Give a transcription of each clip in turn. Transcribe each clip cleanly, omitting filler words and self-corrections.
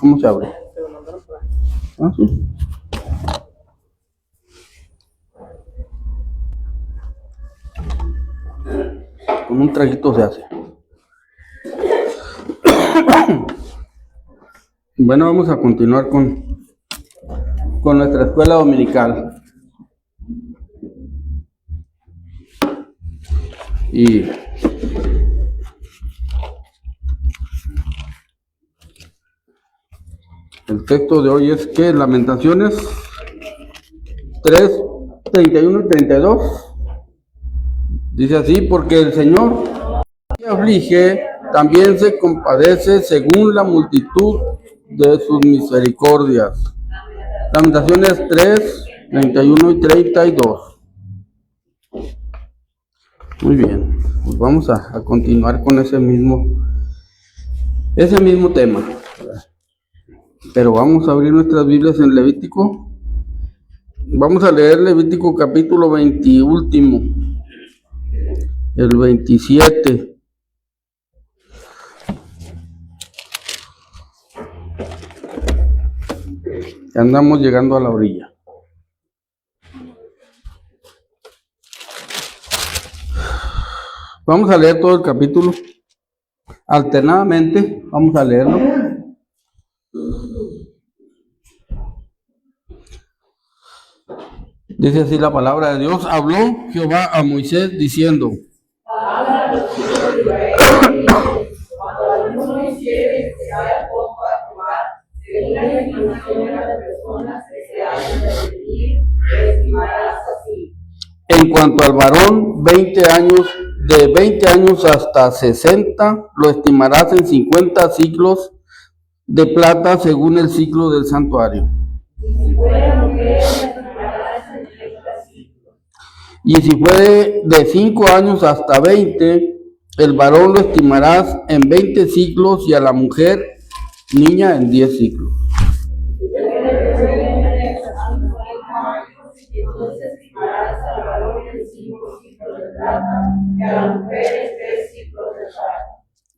¿Cómo se abre? Ah, sí. Con un traguito se hace. Bueno, vamos a continuar con nuestra escuela dominical. Y el texto de hoy es que Lamentaciones 3, 31 y 32. Dice así: porque el Señor se aflige, también se compadece según la multitud de sus misericordias. Lamentaciones 3, 31 y 32. Muy bien, pues vamos a continuar con ese mismo tema. Pero vamos a abrir nuestras Biblias en Levítico. Vamos a leer Levítico capítulo 20 último, el 27. Andamos llegando a la orilla. Vamos a leer todo el capítulo. Alternadamente, vamos a leerlo. Dice así la palabra de Dios: habló Jehová a Moisés diciendo: en cuanto al varón, 20 años, de 20 años hasta 60, lo estimarás en 50 ciclos de plata según el ciclo del santuario. Y si fuere de 5 años hasta 20, el varón lo estimarás en 20 ciclos y a la mujer, niña, en 10 ciclos.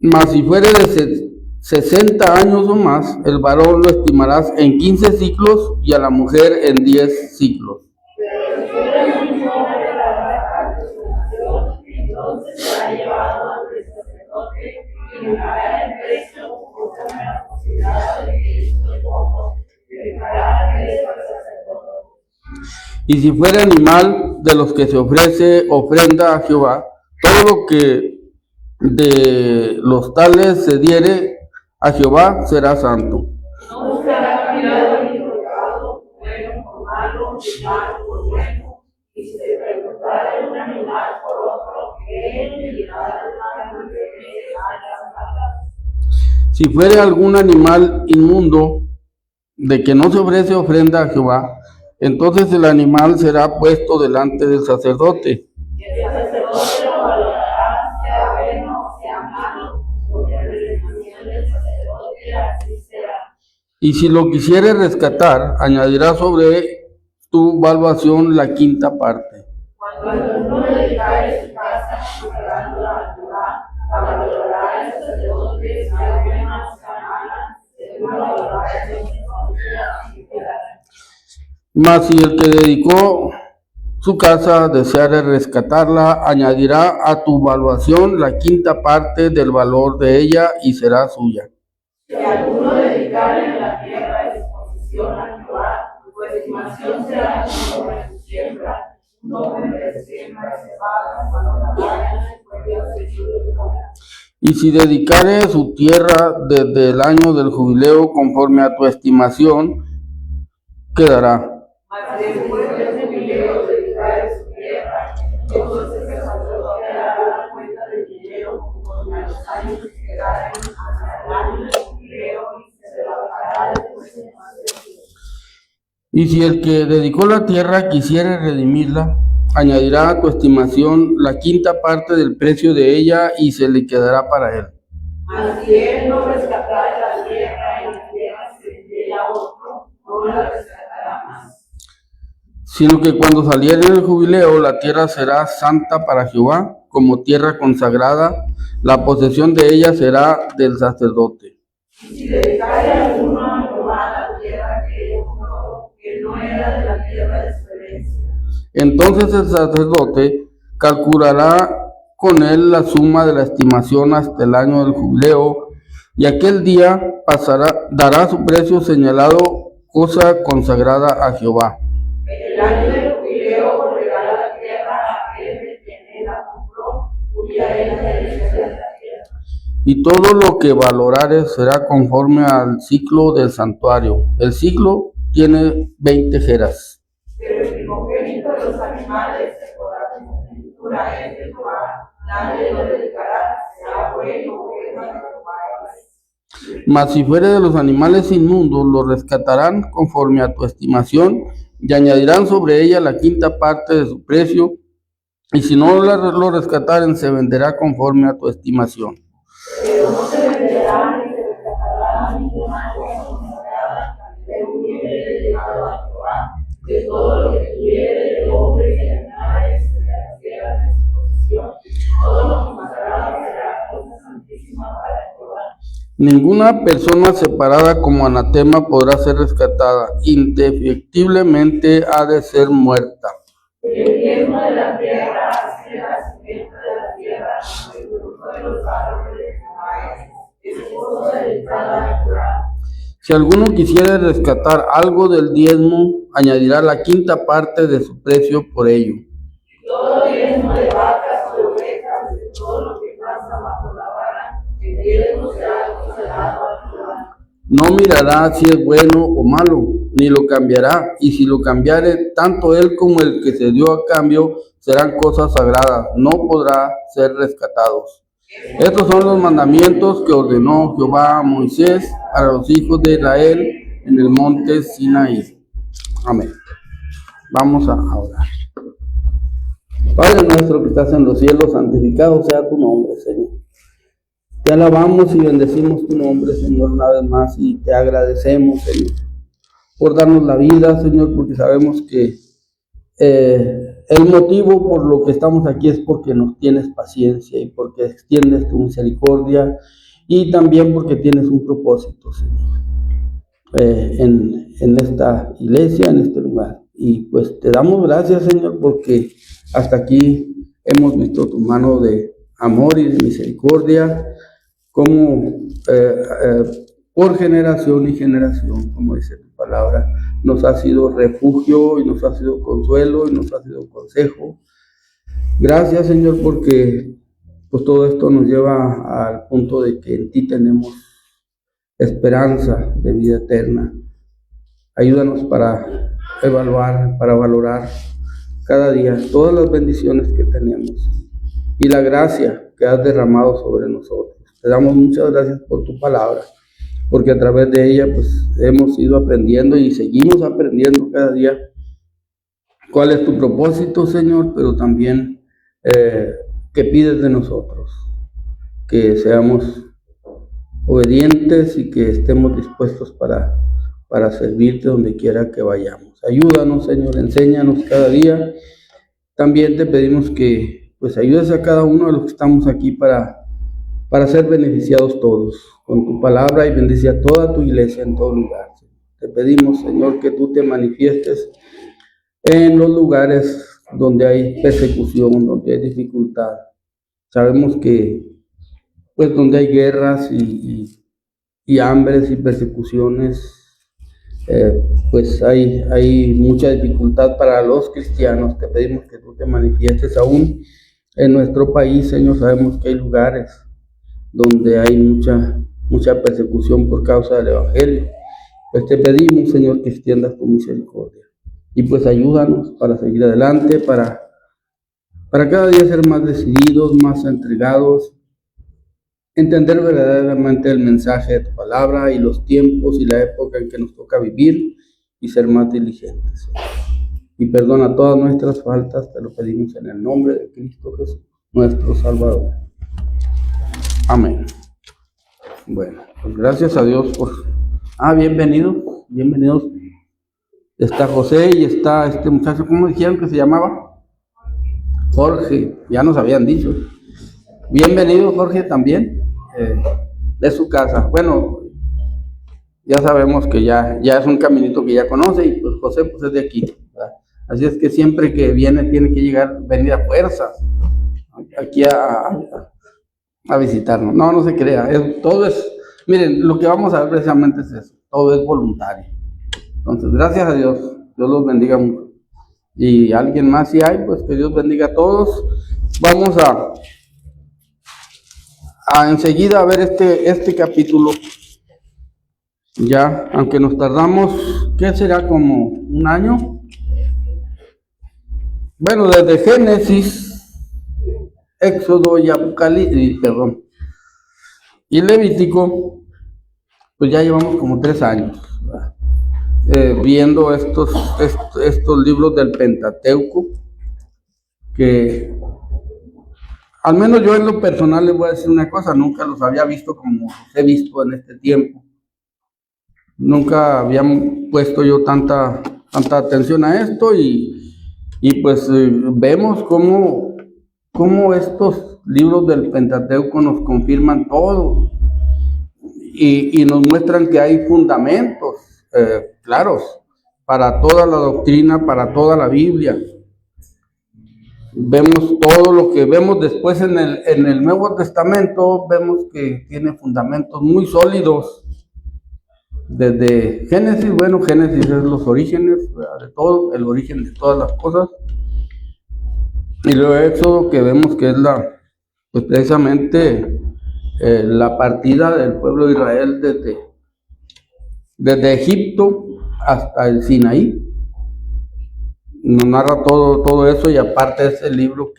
Mas si fuere de 60 años o más, el varón lo estimarás en 15 ciclos y a la mujer en 10 ciclos. Y si fuere animal de los que se ofrece ofrenda a Jehová, todo lo que de los tales se diere a Jehová será santo. No será criado ni tocado, bueno por malo, ni malo por bueno, y si se preguntare un animal por otro, que él dirá una mujer que haya matado. Si fuere algún animal inmundo de que no se ofrece ofrenda a Jehová, entonces el animal será puesto delante del sacerdote. Y el sacerdote lo valorará, sea bueno o sea malo, porque la redención del sacerdote así será. Y si lo quisiere rescatar, añadirá sobre tu valuación la quinta parte. Cuando uno dedicare su casa, preparándola a Jehová, la valorará el sacerdote, sea buena o sea mala, según la valorará el sacerdote. Mas si el que dedicó su casa deseare rescatarla, añadirá a tu valuación la quinta parte del valor de ella y será suya. Si alguno dedicare la tierra de su posesión a Jehová, tu estimación será sobre su siembra, no de siembra se paga cuando la vayan y si dedicare su tierra desde el año del jubileo conforme a tu estimación, quedará. Después del jubileo dedicare su tierra, entonces el sacerdote hará la cuenta del dinero conforme a los años que quedaren hasta el año del jubileo y se la pagará después de más de tiempo. Y si el que dedicó la tierra quisiere redimirla, añadirá a tu estimación la quinta parte del precio de ella y se le quedará para él. Si él no rescatare la tierra y la tierra se vendiera a otro, no la rescatará más. Sino que cuando saliere el jubileo, la tierra será santa para Jehová, como tierra consagrada, la posesión de ella será del sacerdote. Si dedicare alguno a Entonces el sacerdote calculará con él la suma de la estimación hasta el año del jubileo, y aquel día dará su precio señalado, cosa consagrada a Jehová. En el año del jubileo volverá la tierra a aquel de quien la compró, cuya es la herencia de la tierra. Y todo lo que valorare será conforme al ciclo del santuario. El ciclo tiene 20 jeras. Pero el primogénito de los animales se podrá primogenitura es de Jehová, nadie lo dedicará, será bueno o bueno de Jehová. Mas si fuere de los animales inmundos, lo rescatarán conforme a tu estimación, y añadirán sobre ella la quinta parte de su precio, y si no lo rescataren, se venderá conforme a tu estimación. Pero no se venderá ni se rescatará ninguna cosa consagrada de un bien dedicado a Jehová, de todo lo que tuviere de hombres y animales, de la tierra de su posesión, todo lo consagrado será cosa santísima para Jehová. Ninguna persona separada como anatema podrá ser rescatada, indefectiblemente ha de ser muerta. El diezmo de la tierra hace la simiente de la tierra, el fruto de los árboles es cosa dedicada a Jehová. Si alguno quisiera rescatar algo del diezmo, añadirá la quinta parte de su precio por ello. Todo diezmo de vacas o de ovejas, de todo lo que pasa bajo la vara, el diezmo será consagrado a Jehová. No mirará si es bueno o malo, ni lo cambiará, y si lo cambiare, tanto él como el que se dio a cambio serán cosas sagradas, no podrá ser rescatados. Estos son los mandamientos que ordenó Jehová a Moisés a los hijos de Israel en el monte Sinaí. Amén. Vamos a orar. Padre nuestro que estás en los cielos, santificado sea tu nombre, Señor. Te alabamos y bendecimos tu nombre, Señor, una vez más, y te agradecemos, Señor, por darnos la vida, Señor, porque sabemos que el motivo por lo que estamos aquí es porque nos tienes paciencia y porque extiendes tu misericordia, y también porque tienes un propósito, Señor, en esta iglesia, en este lugar. Y pues te damos gracias, Señor, porque hasta aquí hemos visto tu mano de amor y de misericordia, como por generación y generación, como dice tu palabra, nos ha sido refugio y nos ha sido consuelo y nos ha sido consejo. Gracias, Señor, porque pues todo esto nos lleva al punto de que en ti tenemos esperanza de vida eterna. Ayúdanos para evaluar, para valorar cada día todas las bendiciones que tenemos y la gracia que has derramado sobre nosotros. Te damos muchas gracias por tu palabra, porque a través de ella pues hemos ido aprendiendo y seguimos aprendiendo cada día cuál es tu propósito, Señor, pero también qué pides de nosotros, que seamos obedientes y que estemos dispuestos para servirte donde quiera que vayamos. Ayúdanos, Señor, enséñanos cada día. También te pedimos que pues ayudes a cada uno de los que estamos aquí para ser beneficiados todos con tu palabra, y bendice a toda tu iglesia en todo lugar. Te pedimos, Señor, que tú te manifiestes en los lugares donde hay persecución, donde hay dificultad. Sabemos que pues donde hay guerras y hambres y persecuciones, pues hay mucha dificultad para los cristianos. Te pedimos que tú te manifiestes aún en nuestro país, Señor. Sabemos que hay lugares donde hay mucha persecución por causa del Evangelio. Pues te pedimos, Señor, que extiendas tu misericordia. Y pues ayúdanos para seguir adelante, para cada día ser más decididos, más entregados, entender verdaderamente el mensaje de tu palabra y los tiempos y la época en que nos toca vivir, y ser más diligentes. Y perdona todas nuestras faltas, te lo pedimos en el nombre de Cristo Jesús, nuestro Salvador. Amén. Bueno, pues gracias a Dios por... bienvenidos. Está José y está este muchacho, ¿cómo dijeron que se llamaba? Jorge, ya nos habían dicho. Bienvenido, Jorge, también, de su casa. Bueno, ya sabemos que ya es un caminito que ya conoce, y pues José pues es de aquí, ¿verdad? Así es que siempre que viene tiene que venir a fuerza aquí a visitarnos. No, no se crea, todo es, miren, lo que vamos a ver precisamente es eso, todo es voluntario. Entonces, gracias a Dios, Dios los bendiga mucho. Y alguien más si hay, pues que Dios bendiga a todos. Vamos a enseguida a ver este capítulo. Ya, aunque nos tardamos, ¿qué será? Como un año. Bueno, desde Génesis, Éxodo y Apocalipsis, perdón, y Levítico, pues ya llevamos como 3 años viendo estos libros del Pentateuco, que al menos yo en lo personal les voy a decir una cosa, nunca los había visto como los he visto en este tiempo. Nunca había puesto yo tanta atención a esto, y pues vemos cómo estos libros del Pentateuco nos confirman todo y nos muestran que hay fundamentos claros para toda la doctrina, para toda la Biblia. Vemos todo lo que vemos después en el Nuevo Testamento, vemos que tiene fundamentos muy sólidos. Desde Génesis, bueno, Génesis es los orígenes de todo, el origen de todas las cosas. Y luego Éxodo, que vemos que es pues precisamente la partida del pueblo de Israel desde Egipto hasta el Sinaí. Nos narra todo eso, y aparte es el libro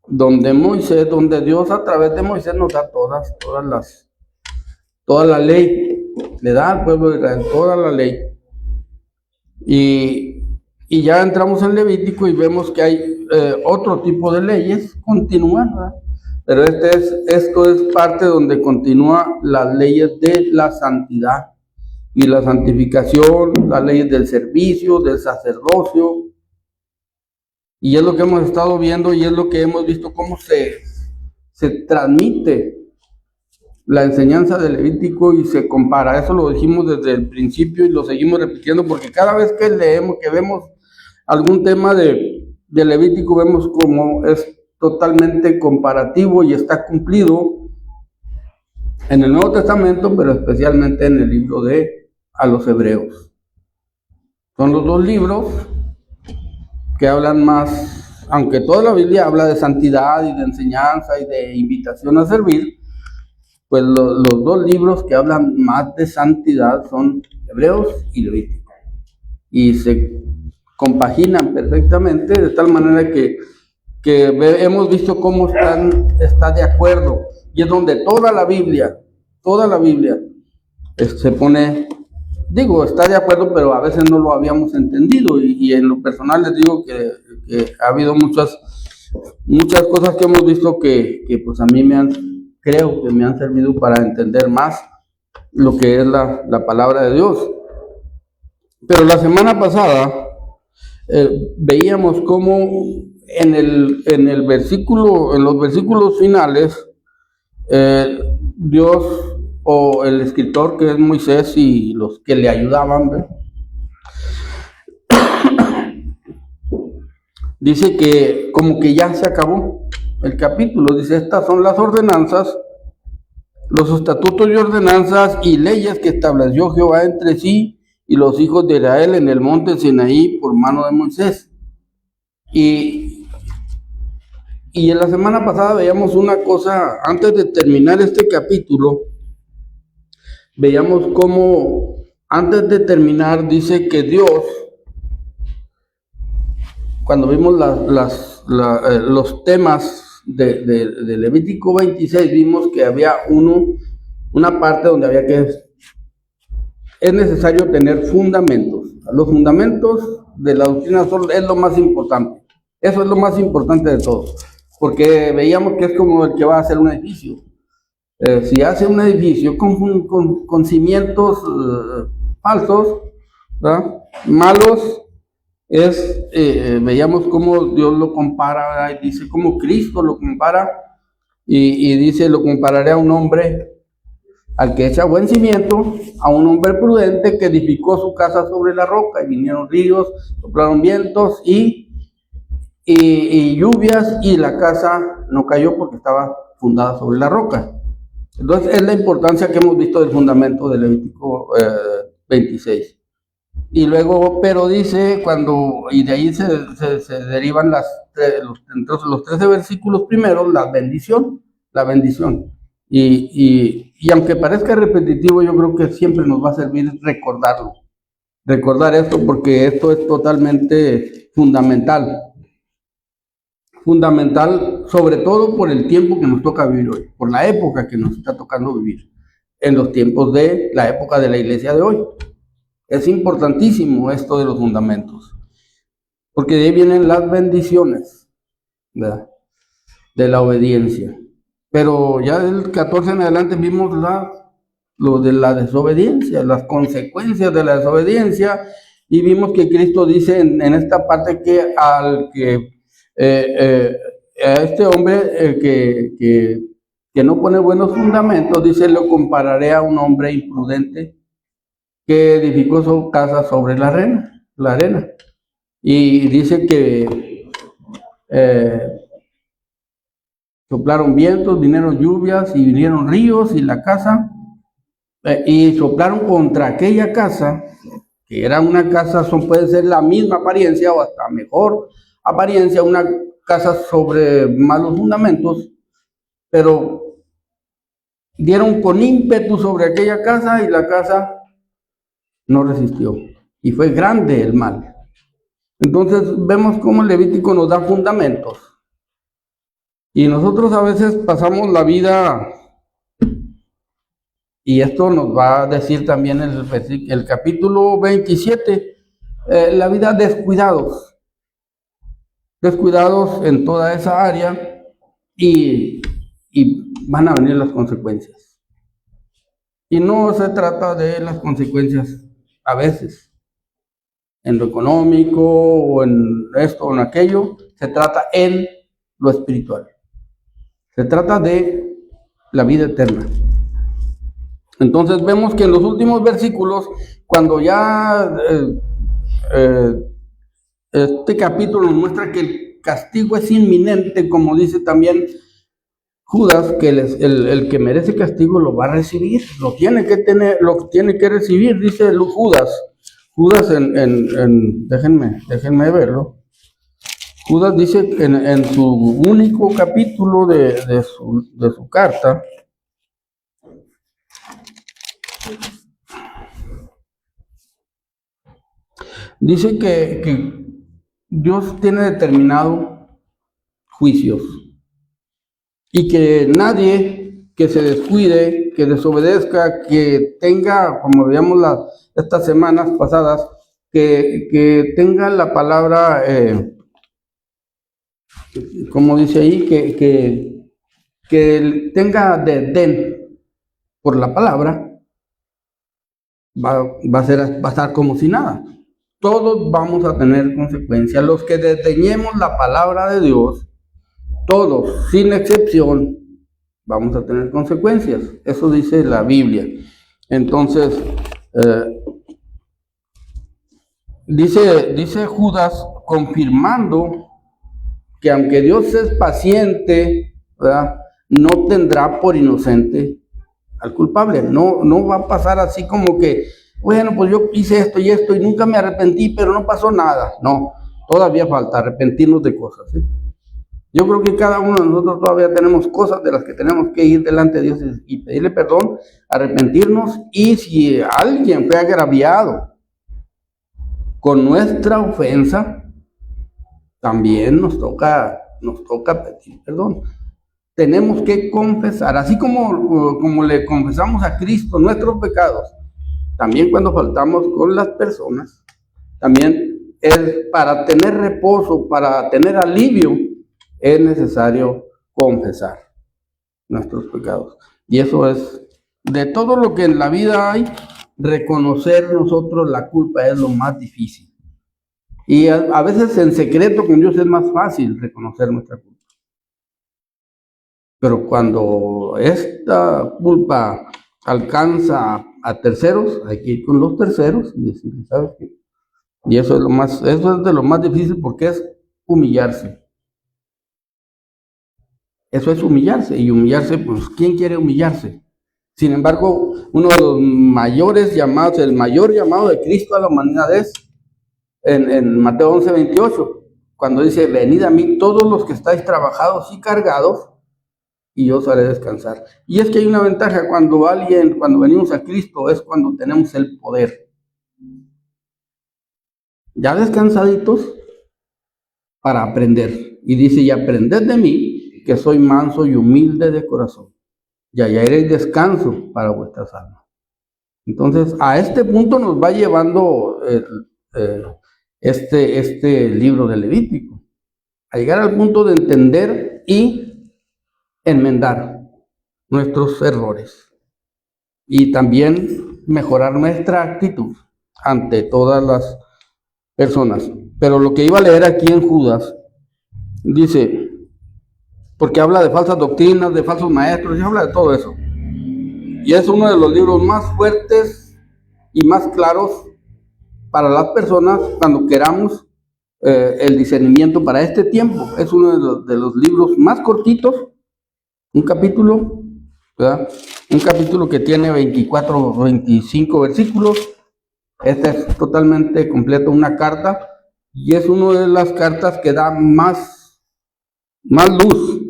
donde Dios a través de Moisés nos da toda la ley, le da al pueblo de Israel toda la ley. Y ya entramos en Levítico y vemos que hay otro tipo de leyes, continúan, ¿verdad? Pero esto es parte donde continúa las leyes de la santidad y la santificación, las leyes del servicio, del sacerdocio. Y es lo que hemos estado viendo, y es lo que hemos visto cómo se transmite la enseñanza de Levítico y se compara. Eso lo dijimos desde el principio y lo seguimos repitiendo, porque cada vez que leemos, que vemos algún tema de Levítico, vemos cómo es totalmente comparativo y está cumplido en el Nuevo Testamento, pero especialmente en el libro a los Hebreos. Son los dos libros que hablan más, aunque toda la Biblia habla de santidad y de enseñanza y de invitación a servir, pues los dos libros que hablan más de santidad son Hebreos y Levítico, y se compaginan perfectamente, de tal manera que hemos visto cómo está de acuerdo, y es donde toda la Biblia se pone, está de acuerdo, pero a veces no lo habíamos entendido, y en lo personal les digo que ha habido muchas cosas que hemos visto que pues a mí creo que me han servido para entender más lo que es la palabra de Dios. Pero la semana pasada veíamos cómo en los versículos finales, Dios, o el escritor, que es Moisés, y los que le ayudaban, dice que como que ya se acabó el capítulo. Dice: estas son las ordenanzas, los estatutos y ordenanzas y leyes que estableció Jehová entre sí y los hijos de Israel en el monte Sinaí por mano de Moisés. Y en la semana pasada veíamos una cosa, antes de terminar este capítulo, veíamos cómo, antes de terminar, dice que Dios, cuando vimos los temas de Levítico 26, vimos que había una parte donde es necesario tener fundamentos. Los fundamentos de la doctrina es lo más importante. Eso es lo más importante de todo, porque veíamos que es como el que va a hacer un edificio. Si hace un edificio con cimientos falsos, ¿verdad?, malos, veíamos cómo Dios lo compara, ¿verdad? Y dice cómo Cristo lo compara, y dice: lo compararé a un hombre al que echa buen cimiento, a un hombre prudente que edificó su casa sobre la roca, y vinieron ríos, soplaron vientos y lluvias, y la casa no cayó porque estaba fundada sobre la roca. Entonces es la importancia que hemos visto del fundamento de Levítico 26. Y luego, pero dice, y de ahí se derivan los 13 versículos primeros, la bendición. Y aunque parezca repetitivo, yo creo que siempre nos va a servir recordar esto, porque esto es totalmente fundamental, sobre todo por el tiempo que nos toca vivir hoy, por la época que nos está tocando vivir, en los tiempos de la época de la iglesia de hoy. Es importantísimo esto de los fundamentos, porque de ahí vienen las bendiciones, ¿verdad?, de la obediencia. Pero ya del 14 en adelante vimos lo de la desobediencia, las consecuencias de la desobediencia, y vimos que Cristo dice en esta parte que a este hombre que no pone buenos fundamentos, dice, lo compararé a un hombre imprudente que edificó su casa sobre la arena. Y dice que soplaron vientos, vinieron lluvias y vinieron ríos, y la casa, y soplaron contra aquella casa, que era una casa, puede ser la misma apariencia o hasta mejor apariencia, una casa sobre malos fundamentos, pero dieron con ímpetu sobre aquella casa, y la casa no resistió, y fue grande el mal. Entonces vemos cómo el Levítico nos da fundamentos, y nosotros a veces pasamos la vida, y esto nos va a decir también el capítulo 27, la vida descuidados en toda esa área, y van a venir las consecuencias. Y no se trata de las consecuencias a veces en lo económico o en esto o en aquello, se trata en lo espiritual. Se trata de la vida eterna. Entonces vemos que en los últimos versículos, cuando ya este capítulo nos muestra que el castigo es inminente, como dice también Judas, que el que merece castigo lo va a recibir, lo tiene que recibir, dice Judas. Judas déjenme verlo. Judas dice en su único capítulo de su carta, dice que Dios tiene determinado juicios, y que nadie que se descuide, que desobedezca, que tenga, como veíamos estas semanas pasadas, que tenga la palabra, como dice ahí, que tenga desdén por la palabra, va a estar como si nada. Todos vamos a tener consecuencias. Los que desdeñemos la palabra de Dios, todos, sin excepción, vamos a tener consecuencias. Eso dice la Biblia. Entonces, dice Judas, confirmando que aunque Dios es paciente, ¿verdad?, no tendrá por inocente al culpable. No va a pasar así como que, bueno, pues yo hice esto y esto y nunca me arrepentí, pero no pasó nada. No, todavía falta arrepentirnos de cosas, ¿sí? Yo creo que cada uno de nosotros todavía tenemos cosas de las que tenemos que ir delante de Dios y pedirle perdón, arrepentirnos, y si alguien fue agraviado con nuestra ofensa, también nos toca pedir perdón. Tenemos que confesar, así como le confesamos a Cristo nuestros pecados, también cuando faltamos con las personas, también es para tener reposo, para tener alivio, es necesario confesar nuestros pecados. Y eso es, de todo lo que en la vida hay, reconocer nosotros la culpa es lo más difícil. Y a veces en secreto con Dios es más fácil reconocer nuestra culpa. Pero cuando esta culpa alcanza a terceros, hay que ir con los terceros y decir, ¿sabes qué? Y eso es de lo más difícil porque es humillarse. Eso es humillarse, y humillarse, pues, ¿quién quiere humillarse? Sin embargo, uno de los mayores llamados, el mayor llamado de Cristo a la humanidad es en Mateo 11:28, cuando dice, venid a mí todos los que estáis trabajados y cargados, y yo os haré descansar. Y es que hay una ventaja cuando venimos a Cristo, es cuando tenemos el poder. Ya descansaditos para aprender. Y dice, y aprended de mí, que soy manso y humilde de corazón, y hallaréis descanso para vuestras almas. Entonces, a este punto nos va llevando este libro de Levítico, a llegar al punto de entender y enmendar nuestros errores y también mejorar nuestra actitud ante todas las personas. Pero lo que iba a leer aquí en Judas dice, porque habla de falsas doctrinas, de falsos maestros, y habla de todo eso. Y es uno de los libros más fuertes y más claros para las personas cuando queramos el discernimiento para este tiempo. Es uno de los libros más cortitos, un capítulo, ¿verdad? Un capítulo que tiene 24 o 25 versículos. Este es totalmente completo, una carta, y es una de las cartas que da más luz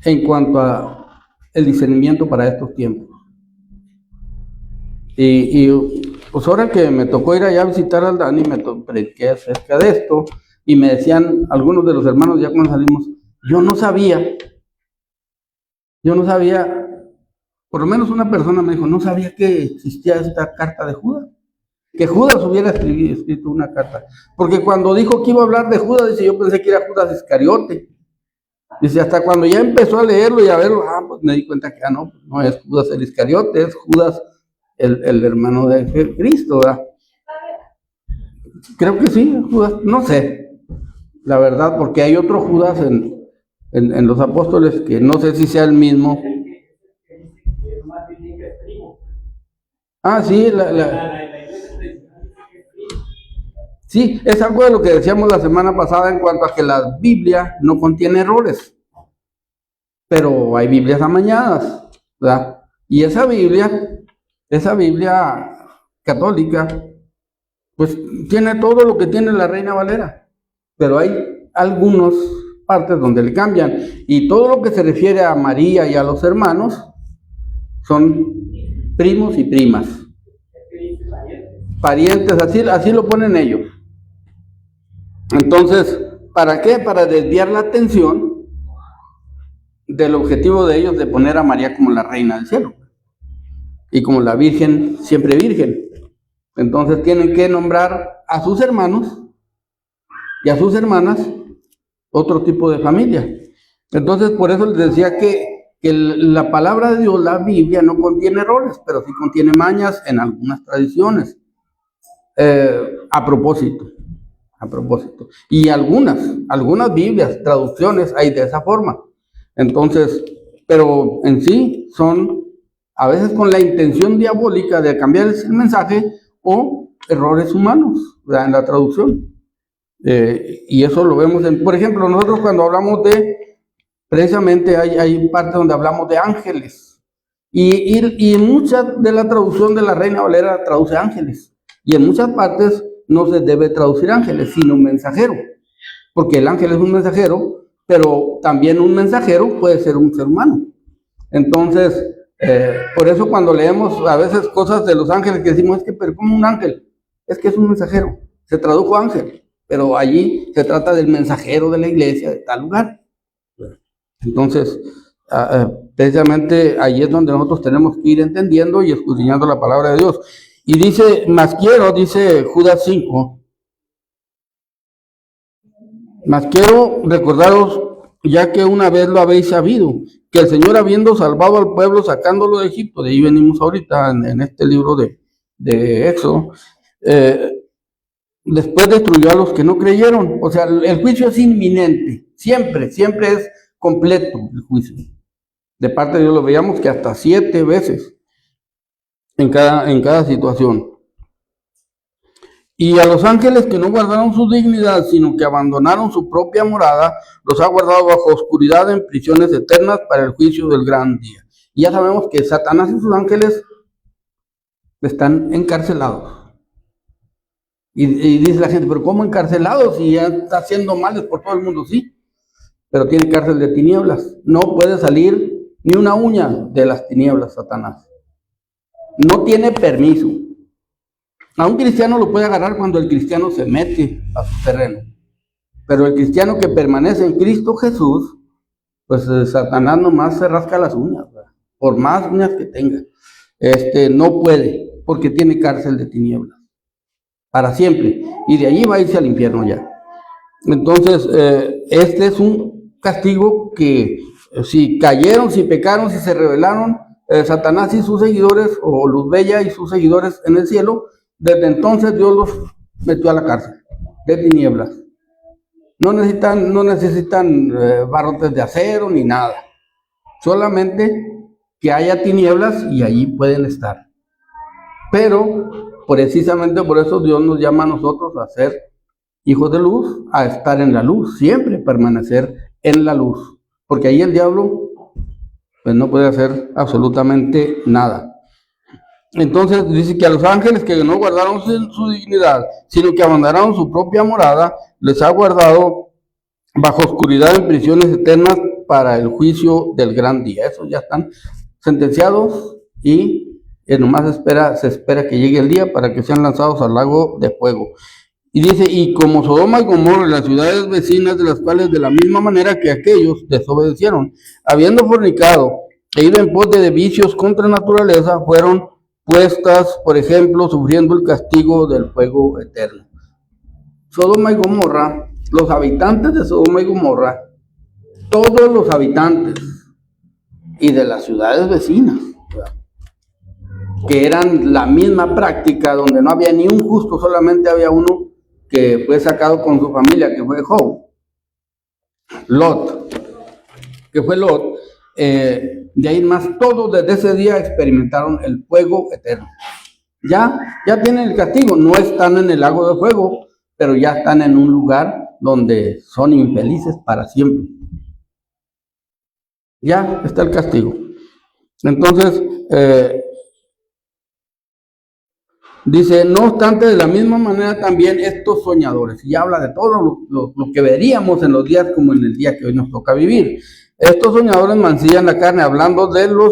en cuanto a el discernimiento para estos tiempos. Y pues ahora que me tocó ir allá a visitar al Dani, me prediqué acerca de esto, y me decían algunos de los hermanos ya cuando salimos, yo no sabía, por lo menos una persona me dijo, no sabía que existía esta carta de Judas, que Judas hubiera escrito una carta, porque cuando dijo que iba a hablar de Judas, dice, yo pensé que era Judas Iscariote. Dice, hasta cuando ya empezó a leerlo y a verlo, pues me di cuenta que no es Judas el Iscariote, es Judas el hermano de Cristo, ¿verdad? Creo que sí, Judas, no sé, la verdad, porque hay otro Judas en los apóstoles que no sé si sea el mismo. Sí, sí, es algo de lo que decíamos la semana pasada en cuanto a que la Biblia no contiene errores, pero hay Biblias amañadas, ¿verdad? Y esa Biblia católica, pues tiene todo lo que tiene la Reina Valera, pero hay algunas partes donde le cambian, y todo lo que se refiere a María y a los hermanos son primos y primas, parientes, así lo ponen ellos. Entonces, ¿para qué? Para desviar la atención del objetivo de ellos de poner a María como la reina del cielo y como la Virgen, siempre virgen. Entonces tienen que nombrar a sus hermanos y a sus hermanas otro tipo de familia. Entonces, por eso les decía que la palabra de Dios, la Biblia, no contiene errores, pero sí contiene mañas en algunas tradiciones. A propósito. Y algunas Biblias, traducciones, hay de esa forma. Entonces, pero en sí son a veces con la intención diabólica de cambiar el mensaje o errores humanos, ¿verdad?, en la traducción. Y eso lo vemos por ejemplo, nosotros cuando hablamos precisamente hay partes donde hablamos de ángeles, y mucha de la traducción de la Reina Valera traduce ángeles, y en muchas partes no se debe traducir ángeles, sino mensajero, porque el ángel es un mensajero, pero también un mensajero puede ser un ser humano. Entonces, por eso cuando leemos a veces cosas de los ángeles que decimos, pero ¿cómo un ángel? Es que es un mensajero, se tradujo ángel, pero allí se trata del mensajero de la iglesia de tal lugar. Entonces, precisamente ahí es donde nosotros tenemos que ir entendiendo y escudriñando la palabra de Dios. Y dice Judas 5, mas quiero recordaros, ya que una vez lo habéis sabido, que el Señor, habiendo salvado al pueblo, sacándolo de Egipto, de ahí venimos ahorita en este libro de Éxodo, después destruyó a los que no creyeron. O sea, el juicio es inminente, siempre es completo el juicio. de parte de Dios. Lo veíamos que hasta 7 veces en cada situación. Y a los ángeles que no guardaron su dignidad, sino que abandonaron su propia morada, los ha guardado bajo oscuridad en prisiones eternas para el juicio del gran día. Y ya sabemos que Satanás y sus ángeles están encarcelados. Y dice la gente, pero ¿cómo encarcelados? Si ya está haciendo males por todo el mundo, sí. Pero tiene cárcel de tinieblas. No puede salir ni una uña de las tinieblas, Satanás. No tiene permiso. A un cristiano lo puede agarrar cuando el cristiano se mete a su terreno. Pero el cristiano que permanece en Cristo Jesús, pues Satanás nomás se rasca las uñas, ¿verdad? Por más uñas que tenga. No puede, porque tiene cárcel de tinieblas. Para siempre. Y de allí va a irse al infierno ya. Entonces, este es un castigo que si cayeron, si pecaron, si se rebelaron, Satanás y sus seguidores, o Luz Bella y sus seguidores en el cielo, desde entonces Dios los metió a la cárcel de tinieblas. No necesitan barrotes de acero ni nada. Solamente que haya tinieblas y allí pueden estar. Pero precisamente por eso Dios nos llama a nosotros a ser hijos de luz, a estar en la luz, siempre permanecer en la luz. Porque ahí el diablo pues no puede hacer absolutamente nada. Entonces dice que a los ángeles que no guardaron su dignidad, sino que abandonaron su propia morada, les ha guardado bajo oscuridad en prisiones eternas para el juicio del gran día. Esos ya están sentenciados y nomás se espera que llegue el día para que sean lanzados al lago de fuego. Y dice, y como Sodoma y Gomorra, las ciudades vecinas de las cuales de la misma manera que aquellos desobedecieron, habiendo fornicado e ido en pos de vicios contra naturaleza, fueron puestas, por ejemplo, sufriendo el castigo del fuego eterno. Sodoma y Gomorra, los habitantes de Sodoma y Gomorra, todos los habitantes y de las ciudades vecinas, que eran la misma práctica, donde no había ni un justo, solamente había uno que fue sacado con su familia, que fue Lot, de ahí más todos desde ese día experimentaron el fuego eterno. Ya tienen el castigo, no están en el lago de fuego, pero ya están en un lugar donde son infelices para siempre. Ya está el castigo. Entonces, dice, no obstante, de la misma manera también estos soñadores, y habla de todo lo que veríamos en los días como en el día que hoy nos toca vivir. Estos soñadores mancillan la carne, hablando de los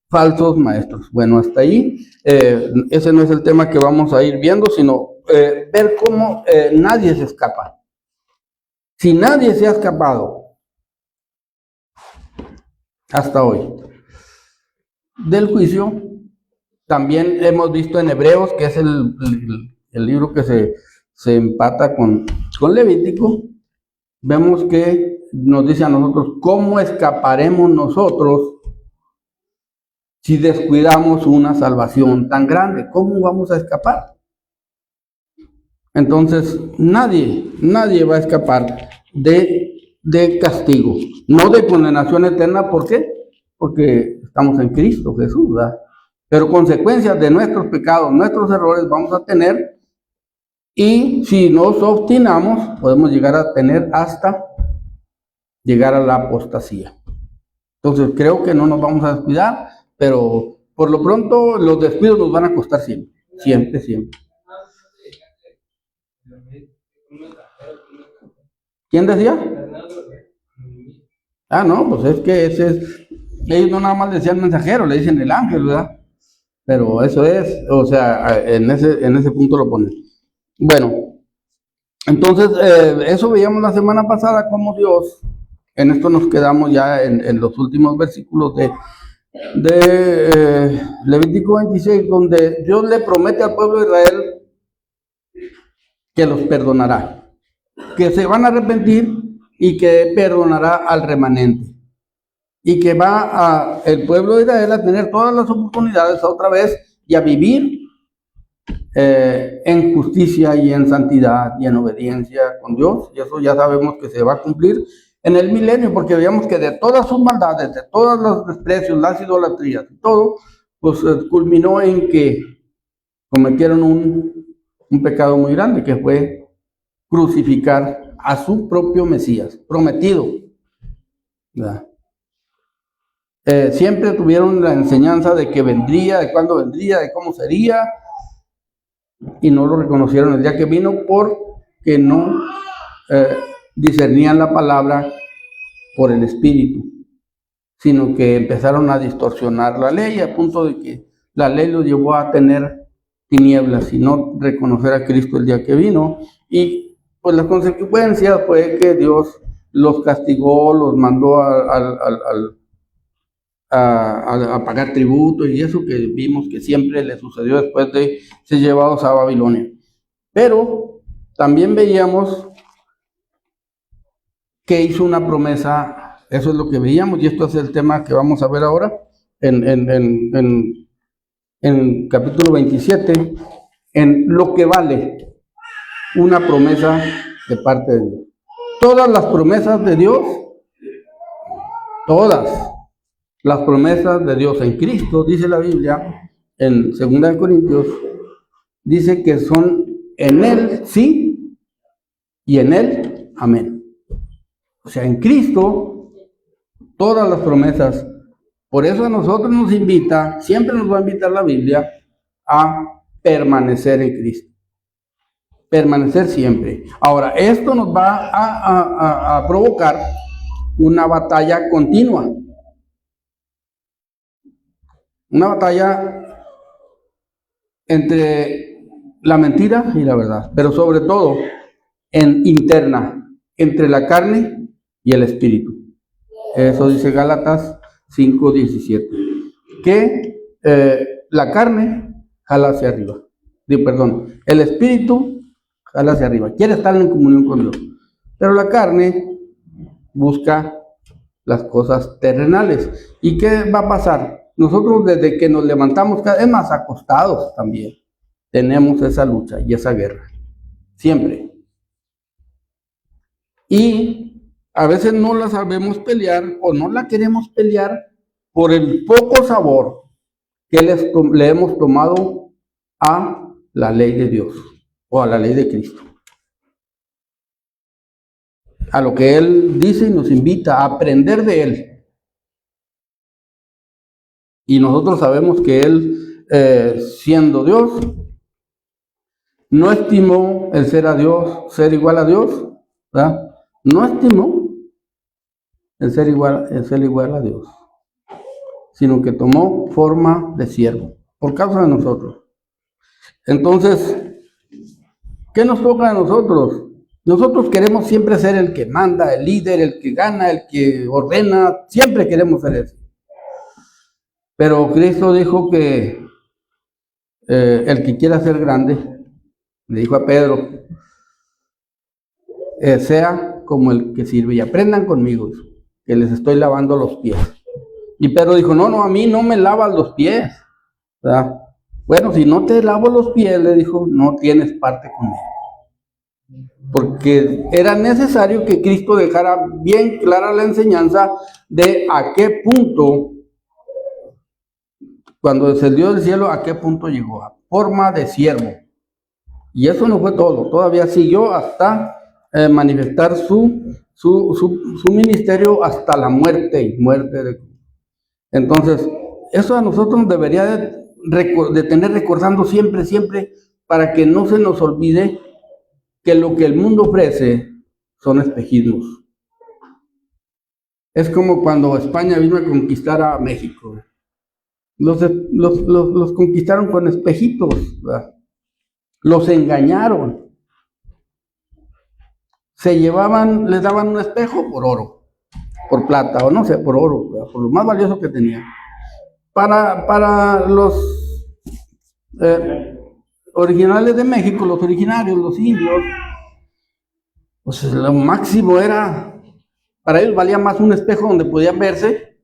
falsos maestros. Bueno, hasta ahí, ese no es el tema que vamos a ir viendo, sino ver cómo nadie se escapa. Si nadie se ha escapado hasta hoy del juicio, también hemos visto en Hebreos, que es el libro que se empata con Levítico, vemos que nos dice a nosotros, ¿cómo escaparemos nosotros si descuidamos una salvación tan grande? ¿Cómo vamos a escapar? Entonces, nadie va a escapar de castigo, no de condenación eterna. ¿Por qué? Porque estamos en Cristo Jesús, ¿verdad? Pero consecuencias de nuestros pecados, nuestros errores vamos a tener, y si nos obstinamos, podemos llegar a tener hasta llegar a la apostasía. Entonces creo que no nos vamos a descuidar, pero por lo pronto los descuidos nos van a costar siempre. ¿Quién decía? Ah, no, pues es que ellos no nada más decían mensajero, le dicen el ángel, ¿verdad? Pero eso es, o sea, en ese punto lo ponen. Bueno, entonces, eso veíamos la semana pasada, como Dios, en esto nos quedamos ya en los últimos versículos de Levítico 26, donde Dios le promete al pueblo de Israel que los perdonará, que se van a arrepentir y que perdonará al remanente, y que va el pueblo de Israel a tener todas las oportunidades otra vez y a vivir en justicia y en santidad y en obediencia con Dios, y eso ya sabemos que se va a cumplir en el milenio, porque veíamos que de todas sus maldades, de todos los desprecios, las idolatrías y todo, pues culminó en que cometieron un pecado muy grande, que fue crucificar a su propio Mesías, prometido. Siempre tuvieron la enseñanza de que vendría, de cuándo vendría, de cómo sería, y no lo reconocieron el día que vino porque no discernían la palabra por el Espíritu, sino que empezaron a distorsionar la ley a punto de que la ley los llevó a tener tinieblas y no reconocer a Cristo el día que vino. Y pues la consecuencia fue que Dios los castigó, los mandó a pagar tributo y eso que vimos que siempre le sucedió después de ser llevados a Babilonia. Pero también veíamos que hizo una promesa, eso es lo que veíamos, y esto es el tema que vamos a ver ahora en capítulo 27, en lo que vale una promesa de parte de Dios. Todas las promesas de Dios, todas las promesas de Dios en Cristo, dice la Biblia, en 2 Corintios, dice que son en Él sí y en Él amén. O sea, en Cristo, todas las promesas. Por eso a nosotros nos invita, siempre nos va a invitar la Biblia, a permanecer en Cristo. Permanecer siempre. Ahora, esto nos va a provocar una batalla continua. Una batalla entre la mentira y la verdad, pero sobre todo interna, entre la carne y el espíritu. Eso dice Gálatas 5:17. Que la carne jala hacia arriba. El espíritu jala hacia arriba. Quiere estar en comunión con Dios. Pero la carne busca las cosas terrenales. ¿Y qué va a pasar? Nosotros desde que nos levantamos, es más, acostados también, tenemos esa lucha y esa guerra. Siempre. Y a veces no la sabemos pelear o no la queremos pelear por el poco sabor que le hemos tomado a la ley de Dios o a la ley de Cristo. A lo que Él dice y nos invita a aprender de Él. Y nosotros sabemos que Él, siendo Dios, no estimó el ser igual a Dios, ¿verdad? No estimó el ser igual a Dios, sino que tomó forma de siervo, por causa de nosotros. Entonces, ¿qué nos toca a nosotros? Nosotros queremos siempre ser el que manda, el líder, el que gana, el que ordena, siempre queremos ser eso. Pero Cristo dijo que el que quiera ser grande, le dijo a Pedro, sea como el que sirve y aprendan conmigo, que les estoy lavando los pies. Y Pedro dijo, no, a mí no me lavas los pies. ¿Verdad? Bueno, si no te lavo los pies, le dijo, no tienes parte conmigo. Porque era necesario que Cristo dejara bien clara la enseñanza de a qué punto, cuando descendió del cielo, a qué punto llegó, a forma de siervo. Y eso no fue todo, todavía siguió hasta manifestar su ministerio hasta la muerte Entonces, eso a nosotros nos debería de tener recordando siempre, para que no se nos olvide que lo que el mundo ofrece son espejismos. Es como cuando España vino a conquistar a México. Los conquistaron con espejitos, ¿verdad? Los engañaron. Les daban un espejo por oro, por plata, o no sé, por oro, ¿verdad? Por lo más valioso que tenían. Para los originales de México, los originarios, los indios, pues lo máximo era, para ellos valía más un espejo donde podían verse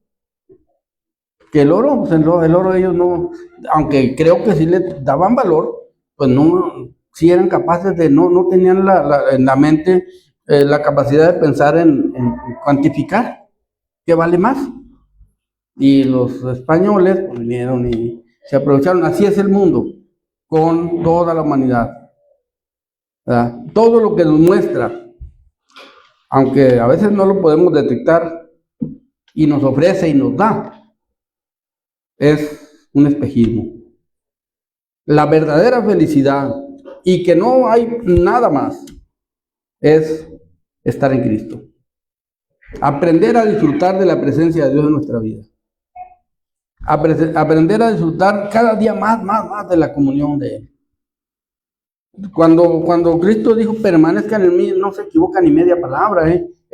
que el oro. Pues el oro ellos no, aunque creo que sí le daban valor, pues no, sí eran capaces de, no tenían en la mente la capacidad de pensar en cuantificar qué vale más. Y los españoles pues, vinieron y se aprovecharon. Así es el mundo con toda la humanidad, ¿verdad? Todo lo que nos muestra, aunque a veces no lo podemos detectar, y nos ofrece y nos da, es un espejismo. La verdadera felicidad, y que no hay nada más, es estar en Cristo. Aprender a disfrutar de la presencia de Dios en nuestra vida. Aprender a disfrutar cada día más de la comunión de Él. Cuando Cristo dijo, permanezcan en mí, no se equivoca ni media palabra,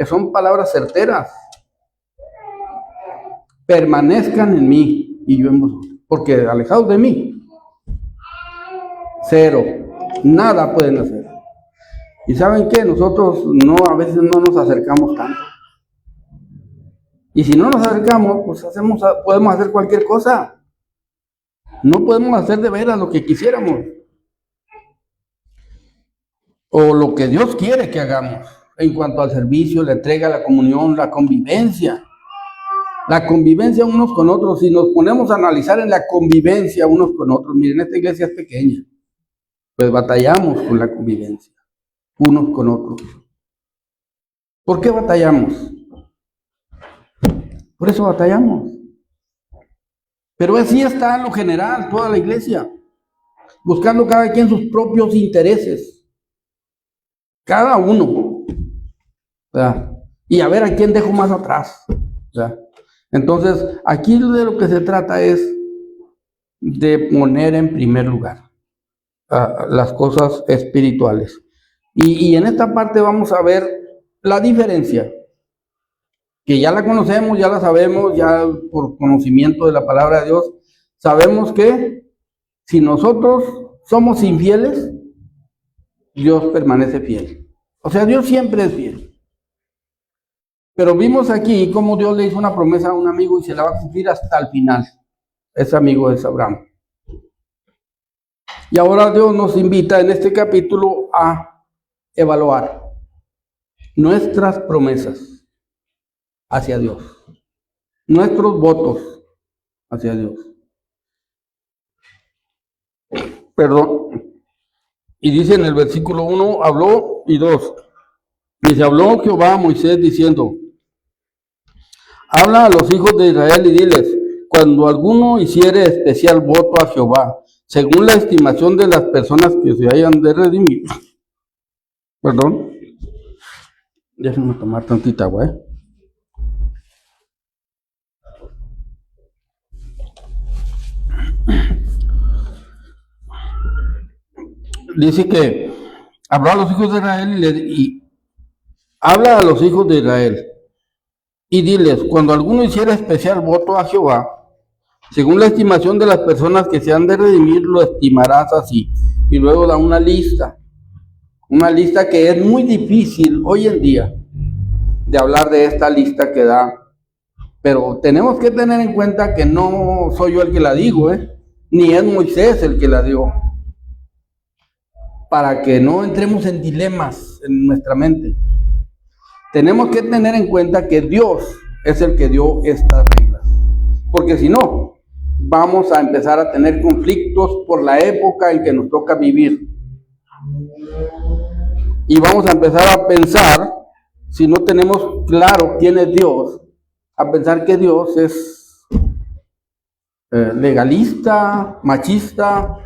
son palabras certeras. Permanezcan en mí y yo en vosotros. Porque alejados de mí, cero, nada pueden hacer. Y ¿saben qué? Nosotros a veces no nos acercamos tanto. Y si no nos acercamos, pues podemos hacer cualquier cosa. No podemos hacer de veras lo que quisiéramos. O lo que Dios quiere que hagamos. En cuanto al servicio, la entrega, la comunión, la convivencia. La convivencia unos con otros. Si nos ponemos a analizar en la convivencia unos con otros. Miren, esta iglesia es pequeña. Pues batallamos con la convivencia. Unos con otros. ¿Por qué batallamos? Por eso batallamos. Pero así está en lo general toda la iglesia, buscando cada quien sus propios intereses, cada uno, ¿verdad? Y a ver a quién dejo más atrás, ¿verdad? Entonces, aquí de lo que se trata es de poner en primer lugar las cosas espirituales. Y en esta parte vamos a ver la diferencia, que ya la conocemos, ya la sabemos, ya por conocimiento de la palabra de Dios, sabemos que si nosotros somos infieles, Dios permanece fiel. O sea, Dios siempre es fiel. Pero vimos aquí cómo Dios le hizo una promesa a un amigo y se la va a cumplir hasta el final. Ese amigo es Abraham. Y ahora Dios nos invita en este capítulo a evaluar nuestras promesas hacia Dios, nuestros votos hacia Dios. Perdón. Y dice en el versículo 1, habló, y 2. Dice, habló Jehová a Moisés diciendo, habla a los hijos de Israel y diles, cuando alguno hiciere especial voto a Jehová, según la estimación de las personas que se hayan de redimir. Perdón. Déjenme tomar tantita agua, Dice que habló a los hijos de Israel y habla a los hijos de Israel y diles, cuando alguno hiciera especial voto a Jehová, según la estimación de las personas que se han de redimir, lo estimarás así. Y luego da una lista que es muy difícil hoy en día de hablar de esta lista que da, pero tenemos que tener en cuenta que no soy yo el que la digo, ni es Moisés el que la dio, para que no entremos en dilemas en nuestra mente. Tenemos que tener en cuenta que Dios es el que dio estas reglas, porque si no, vamos a empezar a tener conflictos por la época en que nos toca vivir. Y vamos a empezar a pensar, si no tenemos claro quién es Dios, a pensar que Dios es legalista, machista.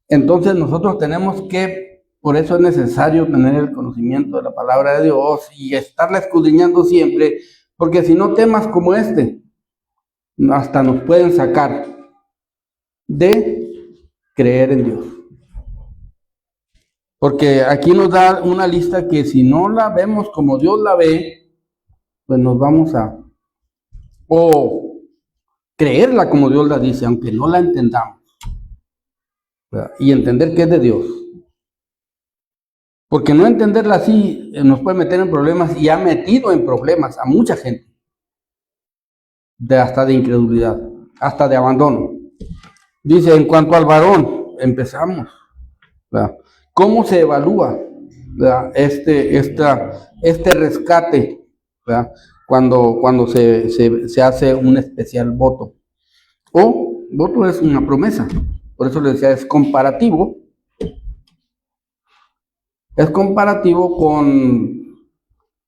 Entonces nosotros tenemos que, por eso es necesario tener el conocimiento de la palabra de Dios y estarla escudriñando siempre, porque si no, temas como este hasta nos pueden sacar de creer en Dios. Porque aquí nos da una lista que si no la vemos como Dios la ve, pues nos vamos a creerla como Dios la dice, aunque no la entendamos. Y entender que es de Dios. Porque no entenderla así nos puede meter en problemas y ha metido en problemas a mucha gente. Hasta de incredulidad, hasta de abandono. Dice, en cuanto al varón, empezamos. ¿Verdad? ¿Cómo se evalúa? ¿verdad? Este rescate, ¿verdad? Cuando se hace un especial voto. O voto es una promesa, por eso les decía, es comparativo. Es comparativo con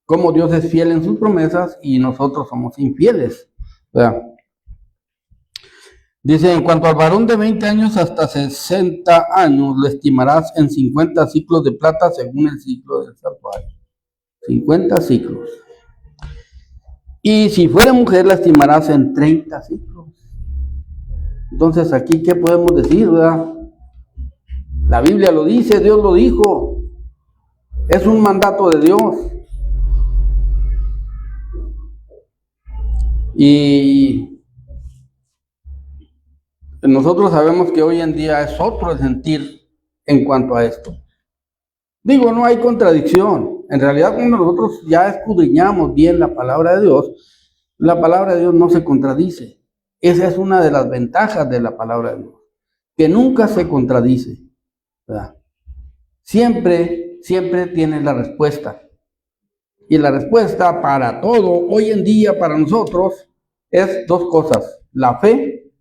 cómo Dios es fiel en sus promesas y nosotros somos infieles, ¿verdad? Dice, en cuanto al varón de 20 años hasta 60 años, lo estimarás en 50 ciclos de plata según el ciclo del santuario. 50 ciclos. Y si fuera mujer, la estimarás en 30 ciclos. Entonces, aquí, ¿qué podemos decir, verdad? La Biblia lo dice, Dios lo dijo. Es un mandato de Dios. Y nosotros sabemos que hoy en día es otro el sentir en cuanto a esto. Digo, no hay contradicción. En realidad, cuando nosotros ya escudriñamos bien la palabra de Dios, la palabra de Dios no se contradice. Esa es una de las ventajas de la palabra de Dios, que nunca se contradice, ¿verdad? Siempre tiene la respuesta. Y la respuesta para todo, hoy en día, para nosotros, es dos cosas: la fe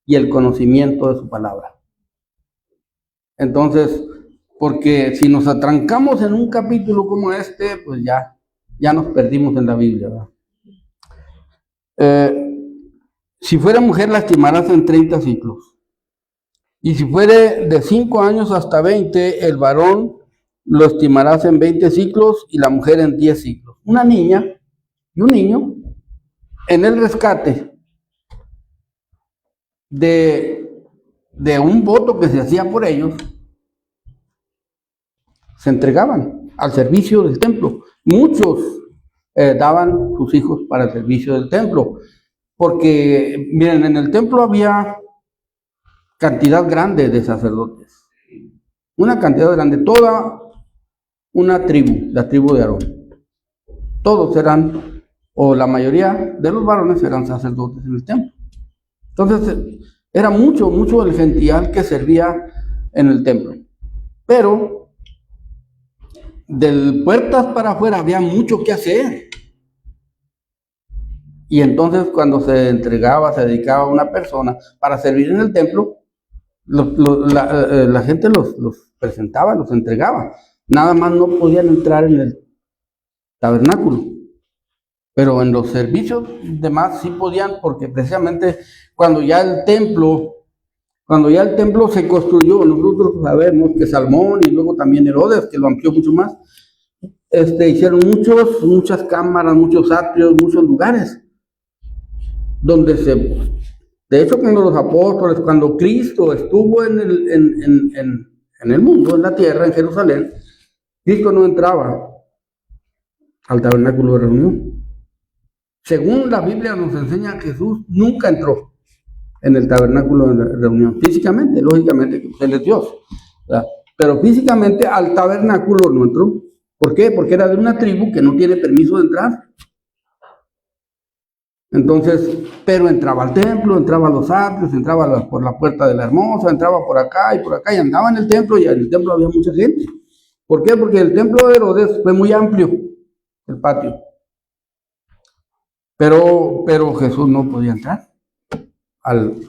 y el conocimiento de su palabra. Entonces, porque si nos atrancamos en un capítulo como este, pues ya nos perdimos en la Biblia, ¿verdad? Si fuera mujer, la estimarás en 30 ciclos. Y si fuere de 5 años hasta 20, el varón lo estimarás en 20 ciclos y la mujer en 10 ciclos. Una niña y un niño, en el rescate de un voto que se hacía por ellos, se entregaban al servicio del templo. Muchos daban sus hijos para el servicio del templo, porque, miren, en el templo había cantidad grande de sacerdotes, una cantidad grande, toda una tribu, la tribu de Aarón. Todos eran, o la mayoría de los varones eran sacerdotes en el templo. Entonces, era mucho el gentilial que servía en el templo. Pero de puertas para afuera había mucho que hacer. Y entonces, cuando se dedicaba a una persona para servir en el templo, la gente los presentaba, los entregaba. Nada más no podían entrar en el tabernáculo. Pero en los servicios demás sí podían, porque precisamente cuando ya el templo se construyó, nosotros sabemos que Salmón y luego también Herodes, que lo amplió mucho más, hicieron muchas cámaras, muchos atrios, muchos lugares, donde de hecho, cuando los apóstoles, cuando Cristo estuvo en el mundo, en la tierra, en Jerusalén, Cristo no entraba al tabernáculo de reunión. Según la Biblia nos enseña, Jesús nunca entró en el tabernáculo de reunión, físicamente, lógicamente, que Él es Dios, ¿verdad? Pero físicamente al tabernáculo no entró. ¿Por qué? Porque era de una tribu que no tiene permiso de entrar. Entonces, pero entraba al templo, entraba a los atrios, entraba por la puerta de la hermosa, entraba por acá, y andaba en el templo, y en el templo había mucha gente. ¿Por qué? Porque el templo de Herodes fue muy amplio, el patio. Pero Jesús no podía entrar al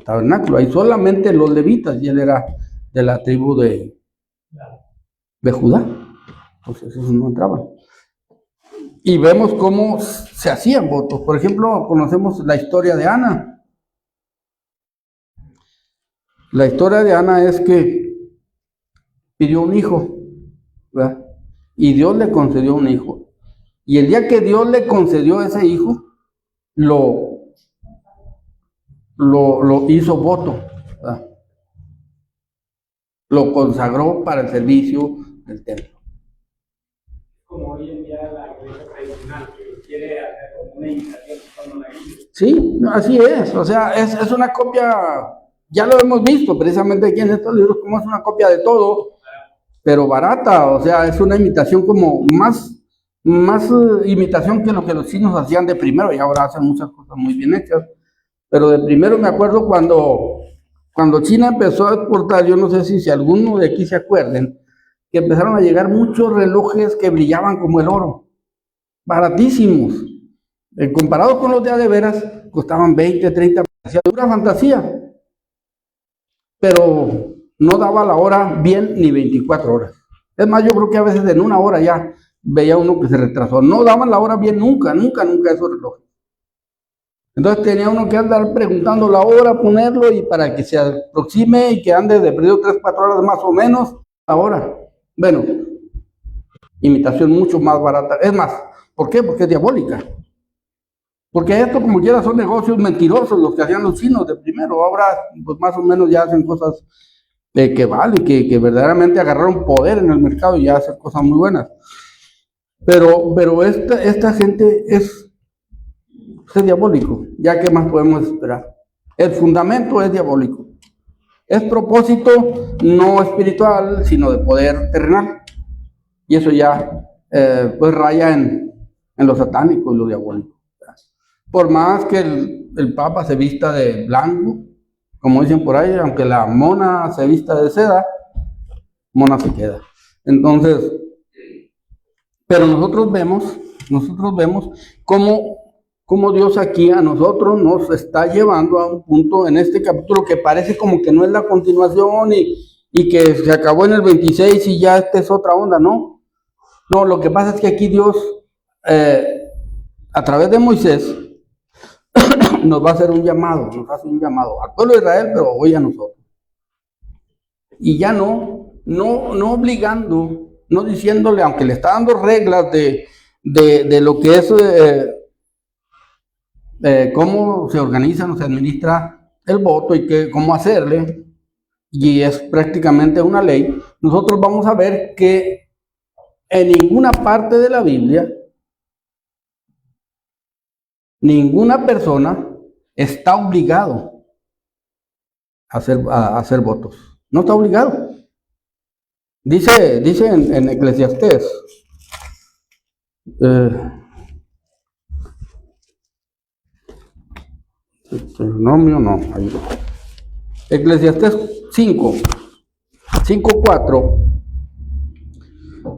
tabernáculo. Ahí solamente los levitas, y él era de la tribu de Judá. Entonces esos no entraban. Y vemos cómo se hacían votos. Por ejemplo, conocemos la historia de Ana. La historia de Ana es que pidió un hijo, ¿verdad? Y Dios le concedió un hijo. Y el día que Dios le concedió ese hijo, lo hizo voto, ¿verdad? Lo consagró para el servicio del templo. Como hoy en día la iglesia tradicional, que quiere hacer como una imitación como la iglesia. Sí, así es. O sea, es una copia, ya lo hemos visto precisamente aquí en estos libros, como es una copia de todo, pero barata. O sea, es una imitación como más imitación que lo que los chinos hacían de primero, y ahora hacen muchas cosas muy bien hechas. Pero de primero me acuerdo cuando China empezó a exportar, yo no sé si alguno de aquí se acuerden, que empezaron a llegar muchos relojes que brillaban como el oro, baratísimos. Comparados con los de veras, costaban 20, 30, parecía pura fantasía. Pero no daba la hora bien ni 24 horas. Es más, yo creo que a veces en una hora ya veía uno que se retrasó. No daban la hora bien nunca esos relojes. Entonces tenía uno que andar preguntando la hora, ponerlo y para que se aproxime y que ande de periodo 3, 4 horas más o menos la hora. Bueno, imitación mucho más barata. Es más, ¿por qué? Porque es diabólica. Porque esto, como quiera, son negocios mentirosos los que hacían los chinos de primero. Ahora, pues más o menos ya hacen cosas que valen, que verdaderamente agarraron poder en el mercado y ya hacen cosas muy buenas. Pero esta gente es diabólico. Ya que más podemos esperar. El fundamento es diabólico. Es propósito no espiritual, sino de poder terrenal. Y eso ya pues raya en lo satánico y lo diabólico. Por más que el Papa se vista de blanco, como dicen por ahí, aunque la mona se vista de seda, mona se queda. Entonces, pero nosotros vemos cómo Dios aquí a nosotros nos está llevando a un punto en este capítulo que parece como que no es la continuación y que se acabó en el 26 y ya esta es otra onda, ¿no? No, lo que pasa es que aquí Dios, a través de Moisés, nos va a hacer un llamado, nos hace un llamado al pueblo de Israel, pero hoy a nosotros. Y ya no obligando, no diciéndole, aunque le está dando reglas de lo que es, cómo se organiza, no se administra el voto y cómo hacerle, y es prácticamente una ley. Nosotros vamos a ver que en ninguna parte de la Biblia, ninguna persona está obligado a hacer votos. No está obligado. Dice en Eclesiastés, Eclesiastés 5:4,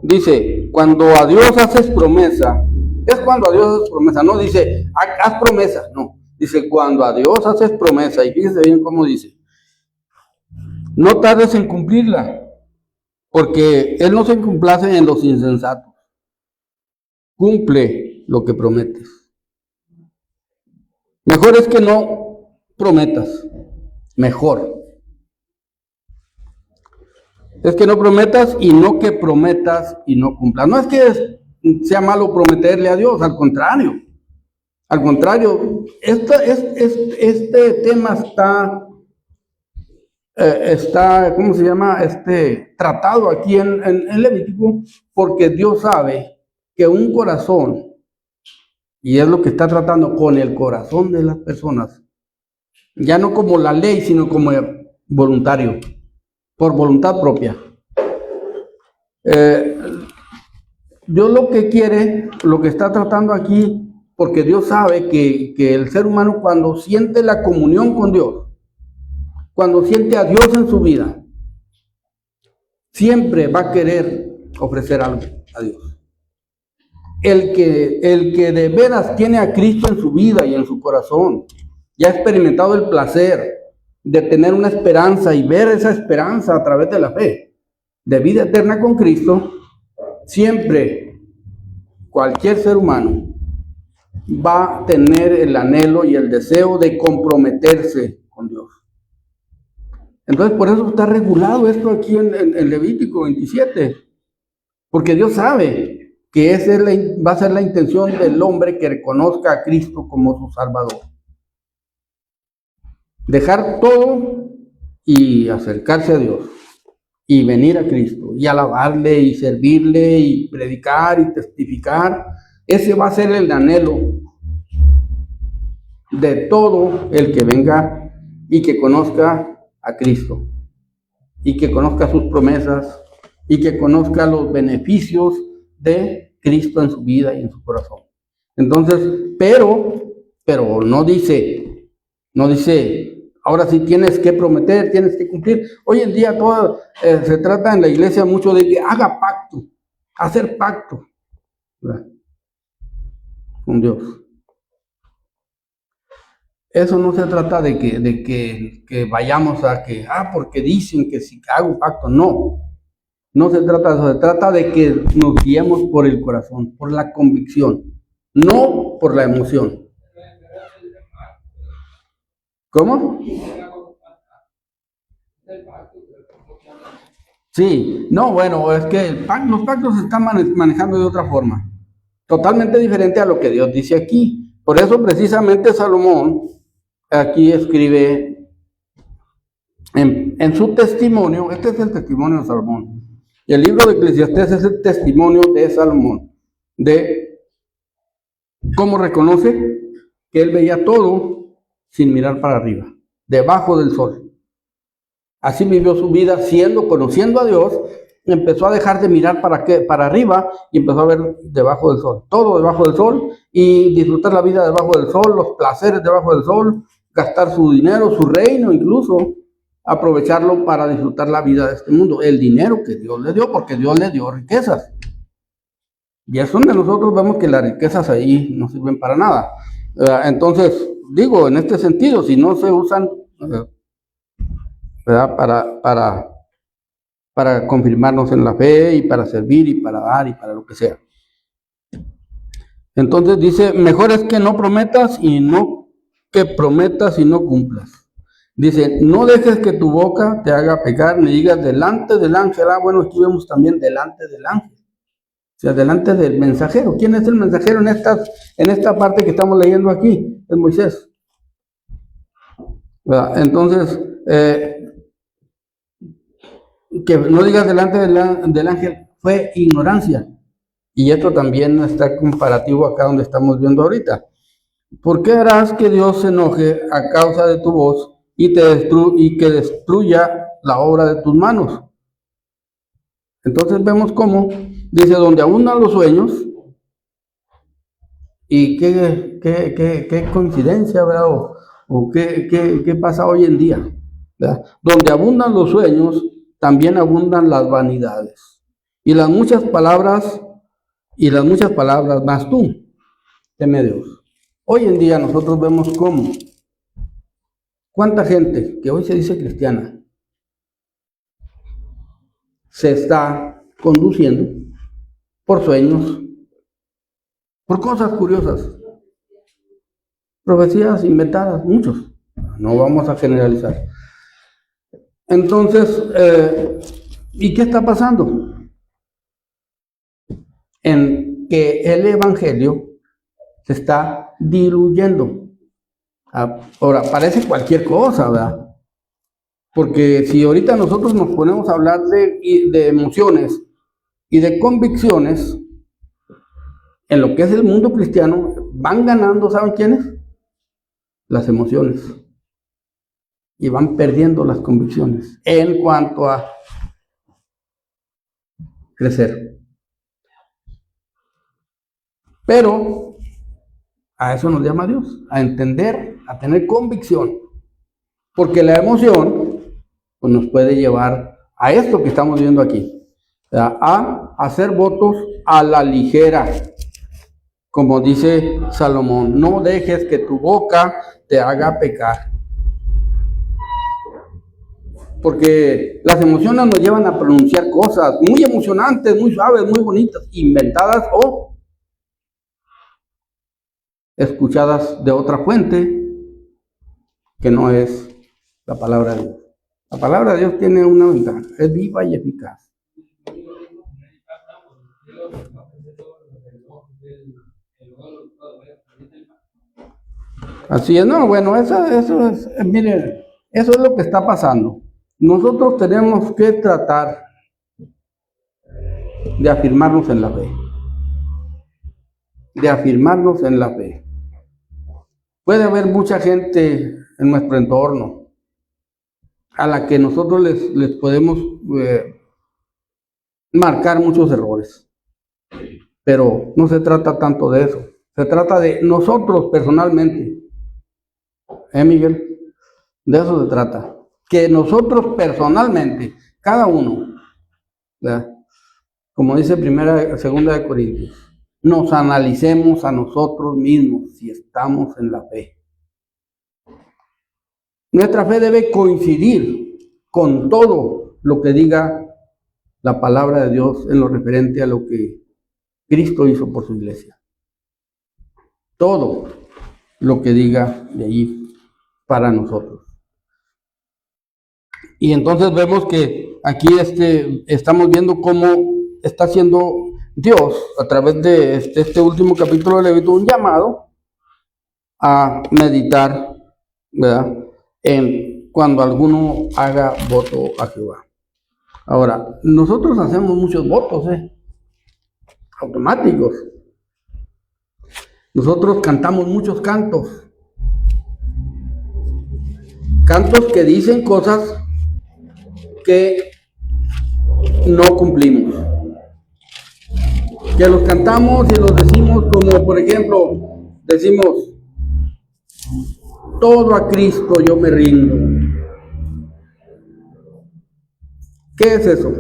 dice, cuando a Dios haces promesa, es cuando a Dios haces promesa, no dice, haz promesa, no. Dice, cuando a Dios haces promesa, y fíjese bien cómo dice, no tardes en cumplirla, porque Él no se complace en los insensatos. Cumple lo que prometes. Mejor es que no prometas, mejor. Es que no prometas y no que prometas y no cumplas. No es que sea malo prometerle a Dios, al contrario. Al contrario, este tema está, ¿cómo se llama? Tratado aquí en Levítico, porque Dios sabe que un corazón, y es lo que está tratando con el corazón de las personas, ya no como la ley, sino como voluntario, por voluntad propia. Dios lo que quiere, lo que está tratando aquí, porque Dios sabe que el ser humano cuando siente la comunión con Dios, cuando siente a Dios en su vida, siempre va a querer ofrecer algo a Dios. El que de veras tiene a Cristo en su vida y en su corazón, ya ha experimentado el placer de tener una esperanza y ver esa esperanza a través de la fe, de vida eterna con Cristo, siempre, cualquier ser humano va a tener el anhelo y el deseo de comprometerse con Dios. Entonces, por eso está regulado esto aquí en Levítico 27, porque Dios sabe que esa va a ser la intención del hombre que reconozca a Cristo como su Salvador. Dejar todo y acercarse a Dios y venir a Cristo y alabarle y servirle y predicar y testificar. Ese va a ser el anhelo de todo el que venga y que conozca a Cristo y que conozca sus promesas y que conozca los beneficios de Cristo en su vida y en su corazón. Entonces, pero no dice, Ahora sí tienes que prometer, tienes que cumplir. Hoy en día todo se trata en la iglesia mucho de que haga pacto, hacer pacto, ¿verdad?, con Dios. Eso no se trata de que vayamos a que, porque dicen que si hago un pacto, no. No se trata de eso, se trata de que nos guiemos por el corazón, por la convicción, no por la emoción. ¿Cómo? Sí, no, bueno, es que los pactos se están manejando de otra forma, totalmente diferente a lo que Dios dice aquí. Por eso precisamente Salomón aquí escribe en su testimonio, este es el testimonio de Salomón. Y el libro de Eclesiastés es el testimonio de Salomón, de cómo reconoce que él veía todo sin mirar para arriba, debajo del sol. Así vivió su vida conociendo a Dios, empezó a dejar de mirar para arriba y empezó a ver debajo del sol, todo debajo del sol, y disfrutar la vida debajo del sol, los placeres debajo del sol, gastar su dinero, su reino incluso, aprovecharlo para disfrutar la vida de este mundo, el dinero que Dios le dio, porque Dios le dio riquezas. Y es donde nosotros vemos que las riquezas ahí no sirven para nada. Entonces, digo, en este sentido, si no se usan, ¿verdad?, para confirmarnos en la fe y para servir y para dar y para lo que sea. Entonces dice, mejor es que no prometas y no que prometas y no cumplas. Dice, no dejes que tu boca te haga pecar, ni digas delante del ángel. Bueno, aquí vemos también delante del ángel. O sea, delante del mensajero. ¿Quién es el mensajero en esta parte que estamos leyendo aquí? Es Moisés. ¿Verdad? Entonces, que no digas delante del ángel fue ignorancia. Y esto también está comparativo acá donde estamos viendo ahorita. ¿Por qué harás que Dios se enoje a causa de tu voz y que destruya la obra de tus manos? Entonces vemos cómo dice, donde abundan los sueños, y qué coincidencia, ¿verdad? O qué pasa hoy en día, ¿verdad? Donde abundan los sueños, también abundan las vanidades. Y las muchas palabras, más tú, teme Dios. Hoy en día nosotros vemos cómo, cuánta gente que hoy se dice cristiana, se está conduciendo por sueños, por cosas curiosas, profecías inventadas, muchos. No vamos a generalizar. Entonces, ¿y qué está pasando? En que el evangelio se está diluyendo. Ahora, parece cualquier cosa, ¿verdad? Porque si ahorita nosotros nos ponemos a hablar de emociones y de convicciones, en lo que es el mundo cristiano, van ganando, ¿saben quiénes? Las emociones. Y van perdiendo las convicciones en cuanto a crecer. Pero a eso nos llama Dios, a entender, a tener convicción. Porque la emoción pues, nos puede llevar a esto que estamos viendo aquí, a hacer votos a la ligera. Como dice Salomón, no dejes que tu boca te haga pecar. Porque las emociones nos llevan a pronunciar cosas muy emocionantes, muy suaves, muy bonitas, inventadas o escuchadas de otra fuente que no es la palabra de Dios. La palabra de Dios tiene una ventaja, es viva y eficaz. Así es, no, bueno, eso es, miren, eso es lo que está pasando. Nosotros tenemos que tratar de afirmarnos en la fe. De afirmarnos en la fe. Puede haber mucha gente en nuestro entorno a la que nosotros les podemos marcar muchos errores. Pero no se trata tanto de eso. Se trata de nosotros personalmente. Miguel? De eso se trata. Que nosotros personalmente, cada uno, ¿verdad?, como dice segunda de Corintios, nos analicemos a nosotros mismos si estamos en la fe. Nuestra fe debe coincidir con todo lo que diga la palabra de Dios en lo referente a lo que Cristo hizo por su iglesia. Todo lo que diga de allí para nosotros. Y entonces vemos que aquí estamos viendo cómo está haciendo Dios a través de este último capítulo de Levítico un llamado a meditar, ¿verdad?, en cuando alguno haga voto a Jehová. Ahora, nosotros hacemos muchos votos, automáticos. Nosotros cantamos muchos cantos. Cantos que dicen cosas que no cumplimos. Que los cantamos y los decimos como, por ejemplo, decimos, todo a Cristo yo me rindo. ¿Qué es eso?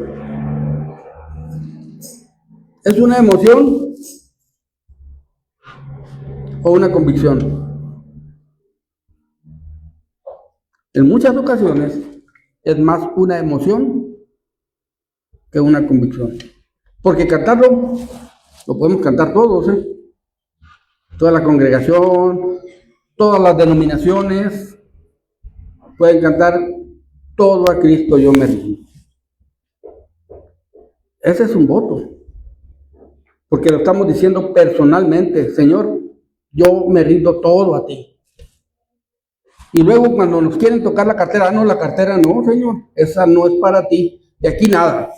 ¿Es una emoción o una convicción? En muchas ocasiones es más una emoción que una convicción. Porque cantarlo, lo podemos cantar todos, toda la congregación, todas las denominaciones, pueden cantar todo a Cristo yo me rindo. Ese es un voto, porque lo estamos diciendo personalmente, Señor, yo me rindo todo a ti. Y luego cuando nos quieren tocar la cartera no, Señor, esa no es para ti, de aquí nada.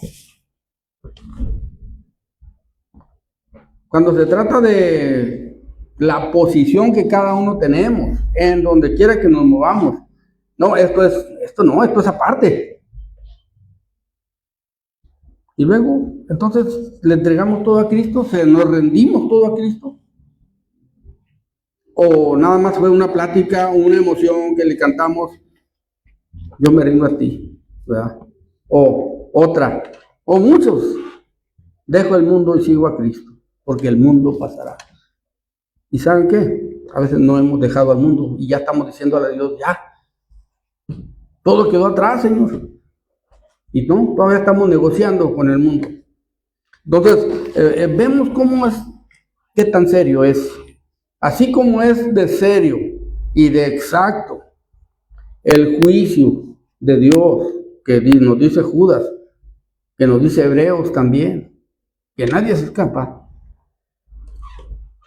Cuando se trata de la posición que cada uno tenemos, en donde quiera que nos movamos, no, esto es aparte. Y luego, entonces, le entregamos todo a Cristo, nos rendimos todo a Cristo. O nada más fue una plática, una emoción que le cantamos, yo me rindo a ti, ¿verdad? O otra, o muchos, dejo el mundo y sigo a Cristo, porque el mundo pasará. ¿Y saben qué? A veces no hemos dejado al mundo y ya estamos diciéndole a Dios, ya, todo quedó atrás, Señor. Y no, todavía estamos negociando con el mundo. Entonces, vemos cómo es, qué tan serio es. Así como es de serio y de exacto el juicio de Dios, que nos dice Judas, que nos dice Hebreos también, que nadie se escapa.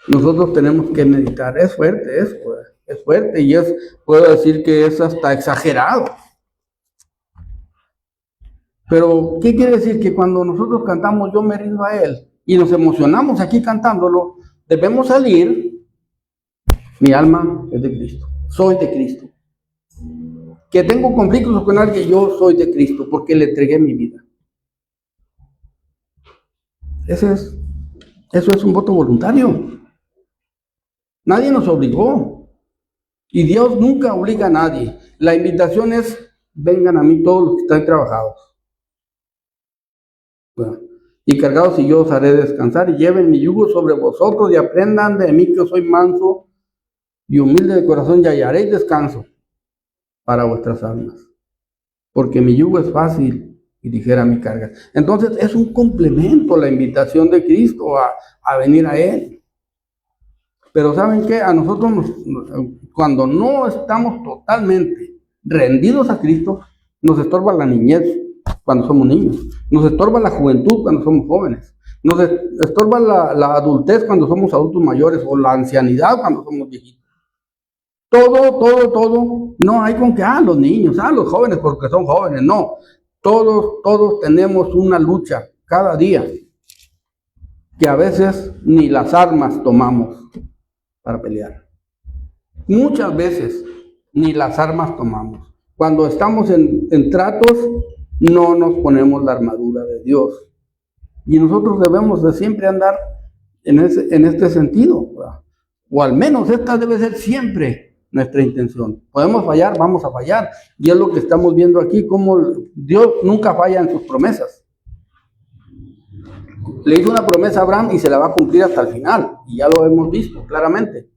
Nosotros tenemos que meditar. Es fuerte, es fuerte y puedo decir que es hasta exagerado. Pero, ¿qué quiere decir? Que cuando nosotros cantamos yo me rindo a Él y nos emocionamos aquí cantándolo, debemos salir, mi alma es de Cristo, soy de Cristo. Que tengo conflictos con alguien, yo soy de Cristo porque le entregué mi vida. Eso es un voto voluntario. Nadie nos obligó. Y Dios nunca obliga a nadie. La invitación es, vengan a mí todos los que están trabajados. Bueno, y cargados y yo os haré descansar, y lleven mi yugo sobre vosotros y aprendan de mí que soy manso y humilde de corazón, y hallaréis descanso para vuestras almas, porque mi yugo es fácil y ligera mi carga. Entonces es un complemento la invitación de Cristo a venir a Él. Pero ¿saben qué? A nosotros cuando no estamos totalmente rendidos a Cristo, nos estorba la niñez cuando somos niños, nos estorba la juventud cuando somos jóvenes, nos estorba la adultez cuando somos adultos mayores, o la ancianidad cuando somos viejitos. Todo, no hay con que, los niños, los jóvenes porque son jóvenes, no. Todos tenemos una lucha cada día, que a veces ni las armas tomamos para pelear. Muchas veces ni las armas tomamos. Cuando estamos en tratos, no nos ponemos la armadura de Dios. Y nosotros debemos de siempre andar en este sentido, ¿verdad? O al menos esta debe ser siempre nuestra intención. Podemos fallar, vamos a fallar. Y es lo que estamos viendo aquí, como Dios nunca falla en sus promesas. Le hizo una promesa a Abraham y se la va a cumplir hasta el final. Y ya lo hemos visto claramente.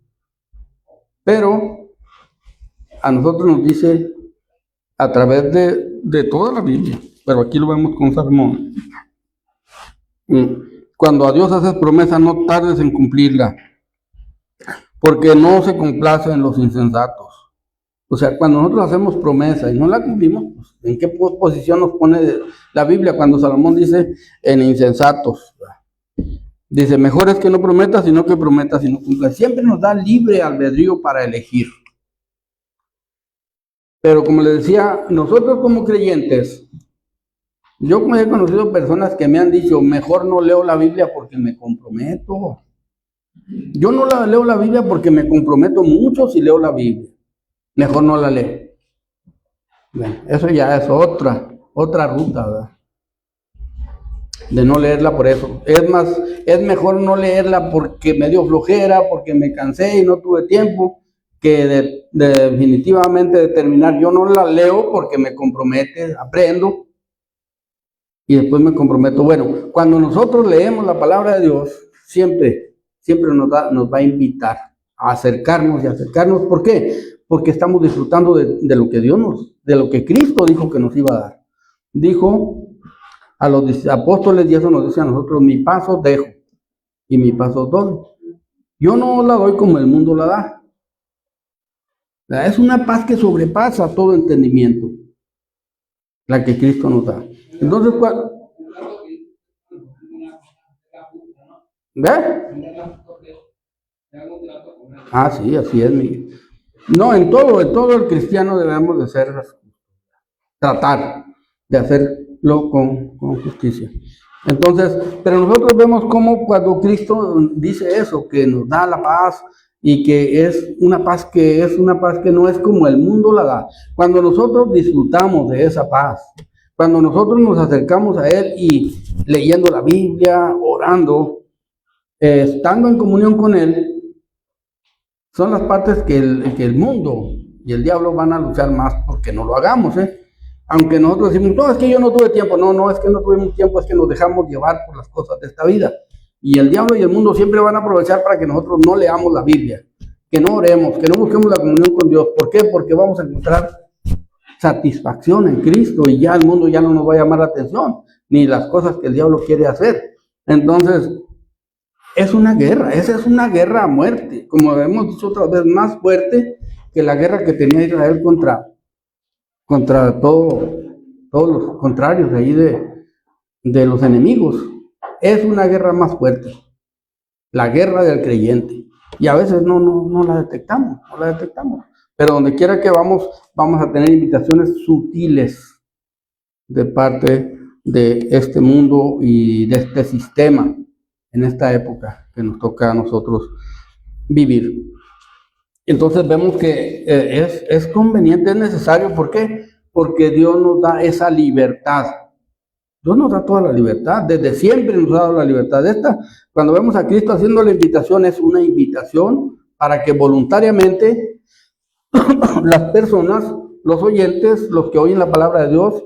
Pero a nosotros nos dice a través de toda la Biblia, pero aquí lo vemos con Salmón. Cuando a Dios haces promesa, no tardes en cumplirla, porque no se complace en los insensatos. O sea, cuando nosotros hacemos promesa y no la cumplimos, pues, ¿en qué posición nos pone la Biblia cuando Salomón dice en insensatos? Dice, mejor es que no prometas, sino que prometas y no cumplas. Siempre nos da libre albedrío para elegir. Pero como les decía, nosotros como creyentes, yo he conocido personas que me han dicho, mejor no leo la Biblia porque me comprometo. Yo no leo la Biblia porque me comprometo mucho si leo la Biblia. Mejor no la leo. Bueno, eso ya es otra ruta, ¿verdad? De no leerla por eso. Es mejor no leerla porque me dio flojera, porque me cansé y no tuve tiempo, que definitivamente determinar, yo no la leo porque me compromete, aprendo y después me comprometo. Bueno, cuando nosotros leemos la palabra de Dios, siempre nos va a invitar a acercarnos y acercarnos. ¿Por qué? Porque estamos disfrutando de lo que de lo que Cristo dijo que nos iba a dar. Dijo a los apóstoles, y eso nos dice a nosotros, mi paso dejo y mi paso doy. Yo no la doy como el mundo la da. Es una paz que sobrepasa todo entendimiento, la que Cristo nos da. Entonces, ¿ve? Ah, sí, así es. No, en todo el cristiano debemos de tratar de hacerlo con justicia. Entonces, pero nosotros vemos cómo cuando Cristo dice eso, que nos da la paz y que es una paz que no es como el mundo la da. Cuando nosotros disfrutamos de esa paz, cuando nosotros nos acercamos a Él y leyendo la Biblia, orando, estando en comunión con Él, son las partes que el mundo y el diablo van a luchar más porque no lo hagamos, Aunque nosotros decimos, no, es que yo no tuve tiempo. No, es que no tuvimos tiempo, es que nos dejamos llevar por las cosas de esta vida. Y el diablo y el mundo siempre van a aprovechar para que nosotros no leamos la Biblia, que no oremos, que no busquemos la comunión con Dios. ¿Por qué? Porque vamos a encontrar satisfacción en Cristo y ya el mundo ya no nos va a llamar la atención, ni las cosas que el diablo quiere hacer. Entonces, es una guerra, esa es una guerra a muerte, como hemos dicho otra vez, más fuerte que la guerra que tenía Israel contra todos los contrarios de ahí de los enemigos. Es una guerra más fuerte, la guerra del creyente. Y a veces no la detectamos, Pero donde quiera que vamos a tener invitaciones sutiles de parte de este mundo y de este sistema en esta época que nos toca a nosotros vivir. Entonces vemos que es conveniente, es necesario. ¿Por qué? Porque Dios nos da esa libertad. Dios nos da toda la libertad, desde siempre nos ha dado la libertad. Cuando vemos a Cristo haciendo la invitación, es una invitación para que voluntariamente las personas, los oyentes, los que oyen la palabra de Dios,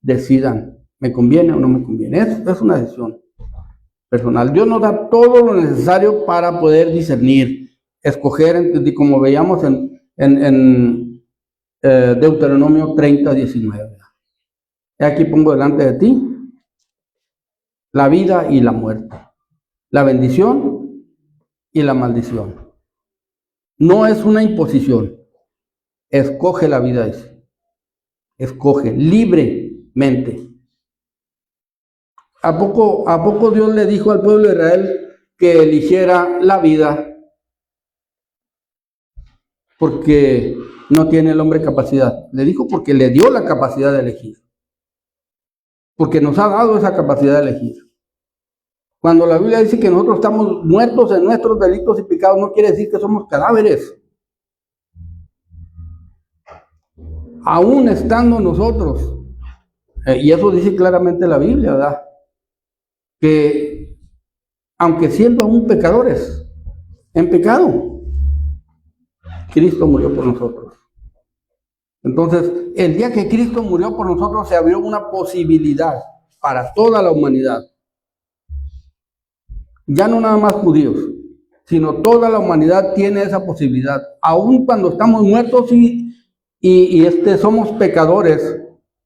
decidan, ¿me conviene o no me conviene? Es una decisión personal. Dios nos da todo lo necesario para poder discernir, escoger, como veíamos en Deuteronomio 30:19. Aquí pongo delante de ti la vida y la muerte, la bendición y la maldición. No es una imposición. Escoge la vida, dice. Escoge libremente. ¿A poco Dios le dijo al pueblo de Israel que eligiera la vida porque no tiene el hombre capacidad? Le dijo porque le dio la capacidad de elegir. Porque nos ha dado esa capacidad de elegir. Cuando la Biblia dice que nosotros estamos muertos en nuestros delitos y pecados, no quiere decir que somos cadáveres. Aún estando nosotros, y eso dice claramente la Biblia, ¿verdad? Que aunque siendo aún pecadores, en pecado, Cristo murió por nosotros. Entonces, el día que Cristo murió por nosotros, se abrió una posibilidad para toda la humanidad. Ya no nada más judíos, sino toda la humanidad tiene esa posibilidad. Aun cuando estamos muertos somos pecadores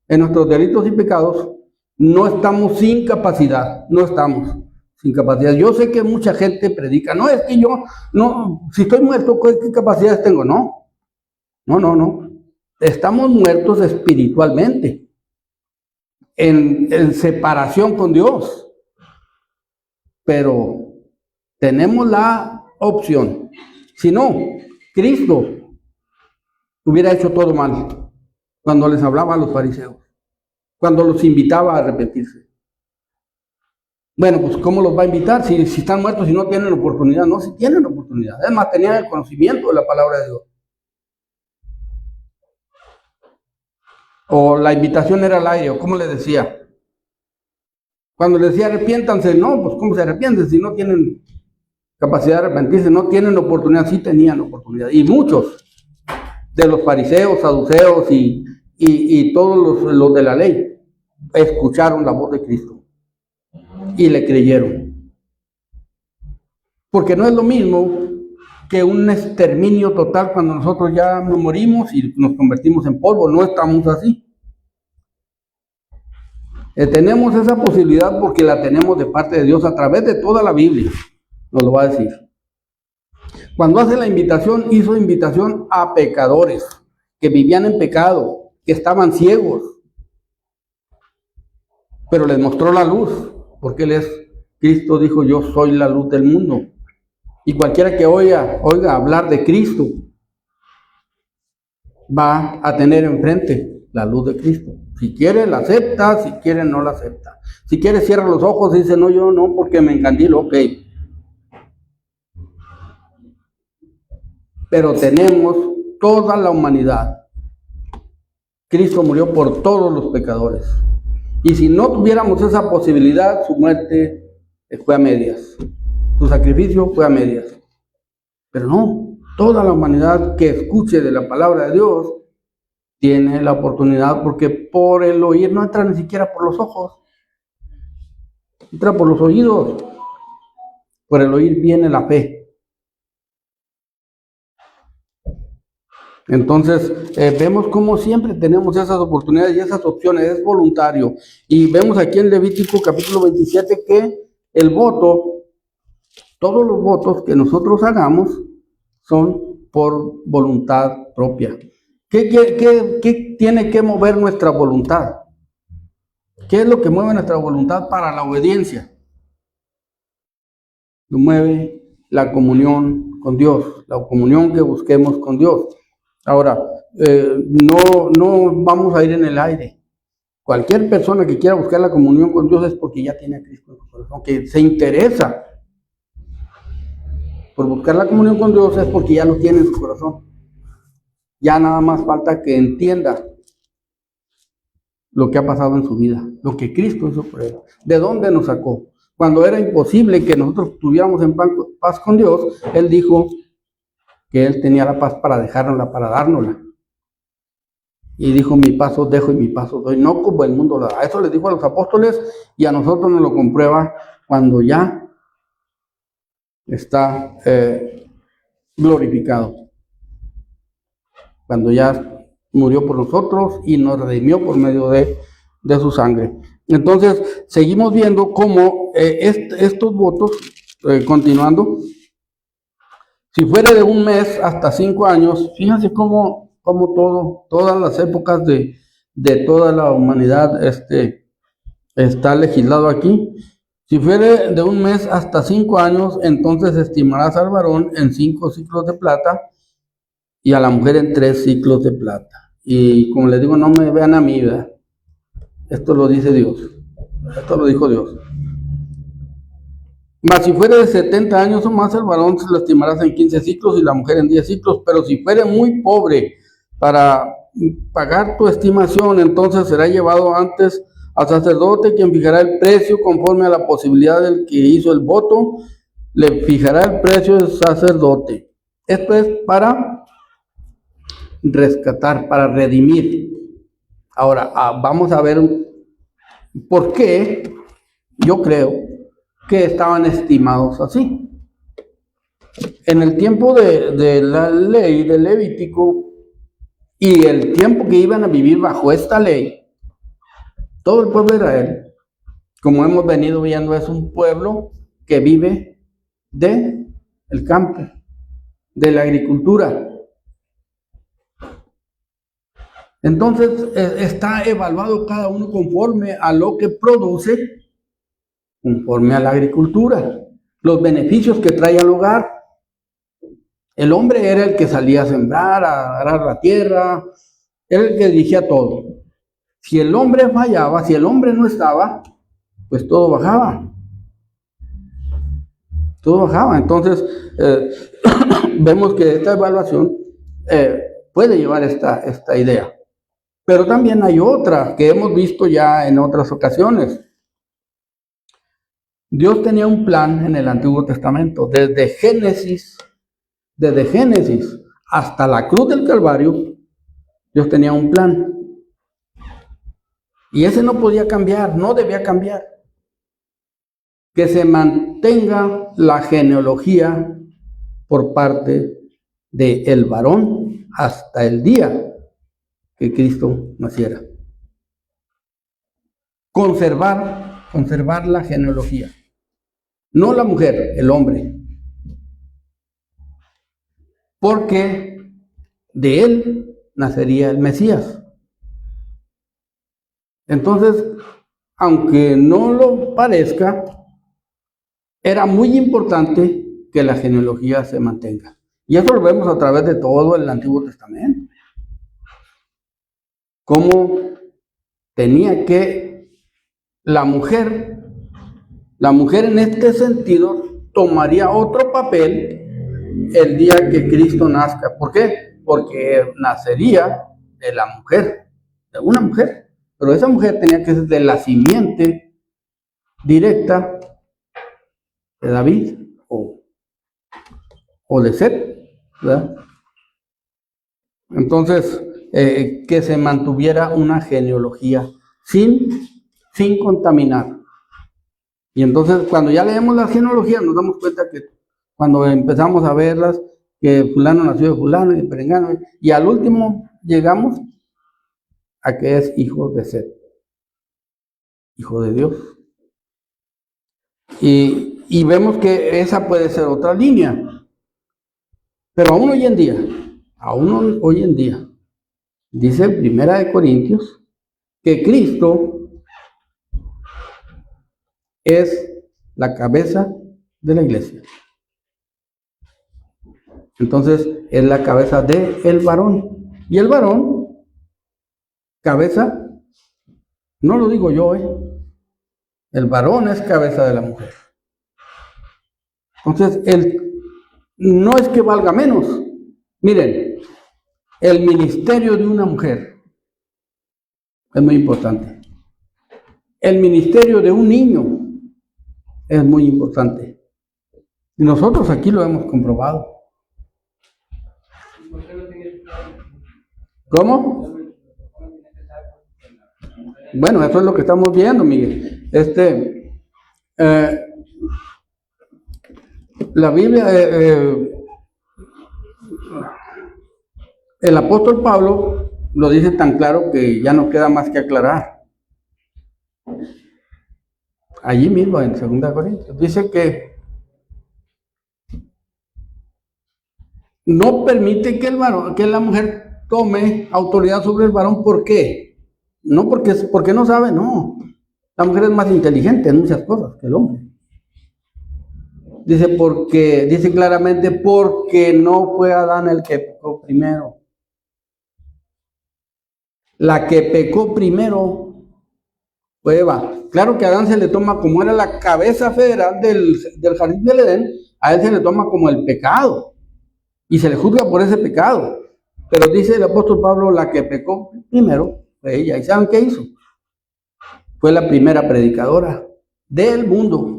en nuestros delitos y pecados, no estamos sin capacidad, no estamos sin capacidad. Yo sé que mucha gente predica, no, es que yo, no, si estoy muerto, ¿qué capacidades tengo? No. Estamos muertos espiritualmente, en separación con Dios. Pero tenemos la opción. Si no, Cristo hubiera hecho todo mal cuando les hablaba a los fariseos, cuando los invitaba a arrepentirse. Bueno, pues ¿cómo los va a invitar si están muertos y no tienen oportunidad? No, si tienen oportunidad. Es más, tenían el conocimiento de la palabra de Dios. O la invitación era al aire, o como les decía. Cuando les decía arrepiéntanse, no, pues ¿cómo se arrepienten si no tienen capacidad de arrepentirse? No tienen oportunidad, sí tenían oportunidad. Y muchos de los fariseos, saduceos y todos los de la ley escucharon la voz de Cristo y le creyeron. Porque no es lo mismo que un exterminio total cuando nosotros ya nos morimos y nos convertimos en polvo. No estamos así. Tenemos esa posibilidad porque la tenemos de parte de Dios a través de toda la Biblia. Nos lo va a decir. Cuando hace la invitación, hizo invitación a pecadores que vivían en pecado, que estaban ciegos. Pero les mostró la luz, porque Cristo dijo, yo soy la luz del mundo. Y cualquiera que oiga hablar de Cristo, va a tener enfrente la luz de Cristo. Si quiere, la acepta, si quiere, no la acepta. Si quiere, cierra los ojos y dice, no, yo no, porque me encandilo, ok. Pero tenemos toda la humanidad. Cristo murió por todos los pecadores. Y si no tuviéramos esa posibilidad, su muerte fue a medias. Su sacrificio fue a medias. Pero no, toda la humanidad que escuche de la palabra de Dios tiene la oportunidad, porque por el oír no entra ni siquiera por los ojos, entra por los oídos. Por el oír viene la fe. Entonces, vemos cómo siempre tenemos esas oportunidades y esas opciones, es voluntario. Y vemos aquí en Levítico capítulo 27 que el voto, todos los votos que nosotros hagamos son por voluntad propia. ¿Qué tiene que mover nuestra voluntad? ¿Qué es lo que mueve nuestra voluntad para la obediencia? Lo mueve la comunión con Dios, la comunión que busquemos con Dios. Ahora, no vamos a ir en el aire. Cualquier persona que quiera buscar la comunión con Dios es porque ya tiene a Cristo en su corazón, que se interesa por buscar la comunión con Dios es porque ya lo tiene en su corazón. Ya nada más falta que entienda lo que ha pasado en su vida, lo que Cristo hizo por él, de dónde nos sacó. Cuando era imposible que nosotros tuviéramos en paz con Dios, Él dijo que Él tenía la paz para dejárnosla, para dárnosla. Y dijo, mi paz os dejo y mi paz os doy, no como el mundo la da. Eso les dijo a los apóstoles y a nosotros nos lo comprueba cuando ya está glorificado. Cuando ya murió por nosotros y nos redimió por medio de su sangre. Entonces, seguimos viendo cómo estos votos, continuando, si fuera de un mes hasta 5 años, fíjense cómo todas las épocas de toda la humanidad está legislado aquí. Si fuere de un mes hasta 5 años, entonces estimarás al varón en 5 ciclos de plata y a la mujer en 3 ciclos de plata. Y como les digo, no me vean a mí, ¿verdad? Esto lo dice Dios. Esto lo dijo Dios. Mas si fuere de 70 años o más, el varón se lo estimarás en 15 ciclos y la mujer en 10 ciclos. Pero si fuere muy pobre para pagar tu estimación, entonces será llevado antes al sacerdote, quien fijará el precio conforme a la posibilidad del que hizo el voto. Le fijará el precio del sacerdote. Esto es para rescatar, para redimir. Ahora, vamos a ver por qué yo creo que estaban estimados así. En el tiempo de la ley de Levítico y el tiempo que iban a vivir bajo esta ley, todo el pueblo de Israel, como hemos venido viendo, es un pueblo que vive de el campo, de la agricultura. Entonces está evaluado cada uno conforme a lo que produce, conforme a la agricultura, los beneficios que trae al hogar. El hombre era el que salía a sembrar, a arar la tierra, era el que dirigía todo. Si el hombre fallaba, si el hombre no estaba, pues todo bajaba. Todo bajaba. Entonces, vemos que esta evaluación puede llevar esta idea. Pero también hay otra que hemos visto ya en otras ocasiones. Dios tenía un plan en el Antiguo Testamento, desde Génesis hasta la cruz del Calvario. Dios tenía un plan. Y ese no podía cambiar, no debía cambiar. Que se mantenga la genealogía por parte del varón hasta el día que Cristo naciera. Conservar la genealogía. No la mujer, el hombre. Porque de él nacería el Mesías. Entonces, aunque no lo parezca, era muy importante que la genealogía se mantenga. Y eso lo vemos a través de todo el Antiguo Testamento. Cómo tenía que la mujer en este sentido tomaría otro papel el día que Cristo nazca. ¿Por qué? Porque nacería de la mujer, de una mujer. Pero esa mujer tenía que ser de la simiente directa de David o de Set, ¿verdad? Entonces, que se mantuviera una genealogía sin contaminar. Y entonces, cuando ya leemos las genealogías, nos damos cuenta que cuando empezamos a verlas, que fulano nació de fulano y de perengano, y al último llegamos a que es hijo de Set, hijo de Dios. Y vemos que esa puede ser otra línea. Pero aún hoy en día, dice Primera de Corintios, que Cristo es la cabeza de la iglesia. Entonces, es la cabeza del varón. Y el varón, cabeza, no lo digo yo, el varón es cabeza de la mujer. Entonces, no es que valga menos. Miren, el ministerio de una mujer es muy importante. El ministerio de un niño es muy importante. Y nosotros aquí lo hemos comprobado. ¿Cómo? Bueno, eso es lo que estamos viendo, Miguel. La Biblia, el apóstol Pablo lo dice tan claro que ya no queda más que aclarar. Allí mismo en 2 Corintios dice que no permite que la mujer tome autoridad sobre el varón. ¿Por qué? No porque no sabe, no. La mujer es más inteligente en muchas cosas que el hombre. Dice claramente, porque no fue Adán el que pecó primero. La que pecó primero fue Eva. Claro que a Adán se le toma como era la cabeza federal del jardín del Edén, a él se le toma como el pecado y se le juzga por ese pecado. Pero dice el apóstol Pablo, la que pecó primero fue ella. ¿Y saben qué hizo? Fue la primera predicadora del mundo.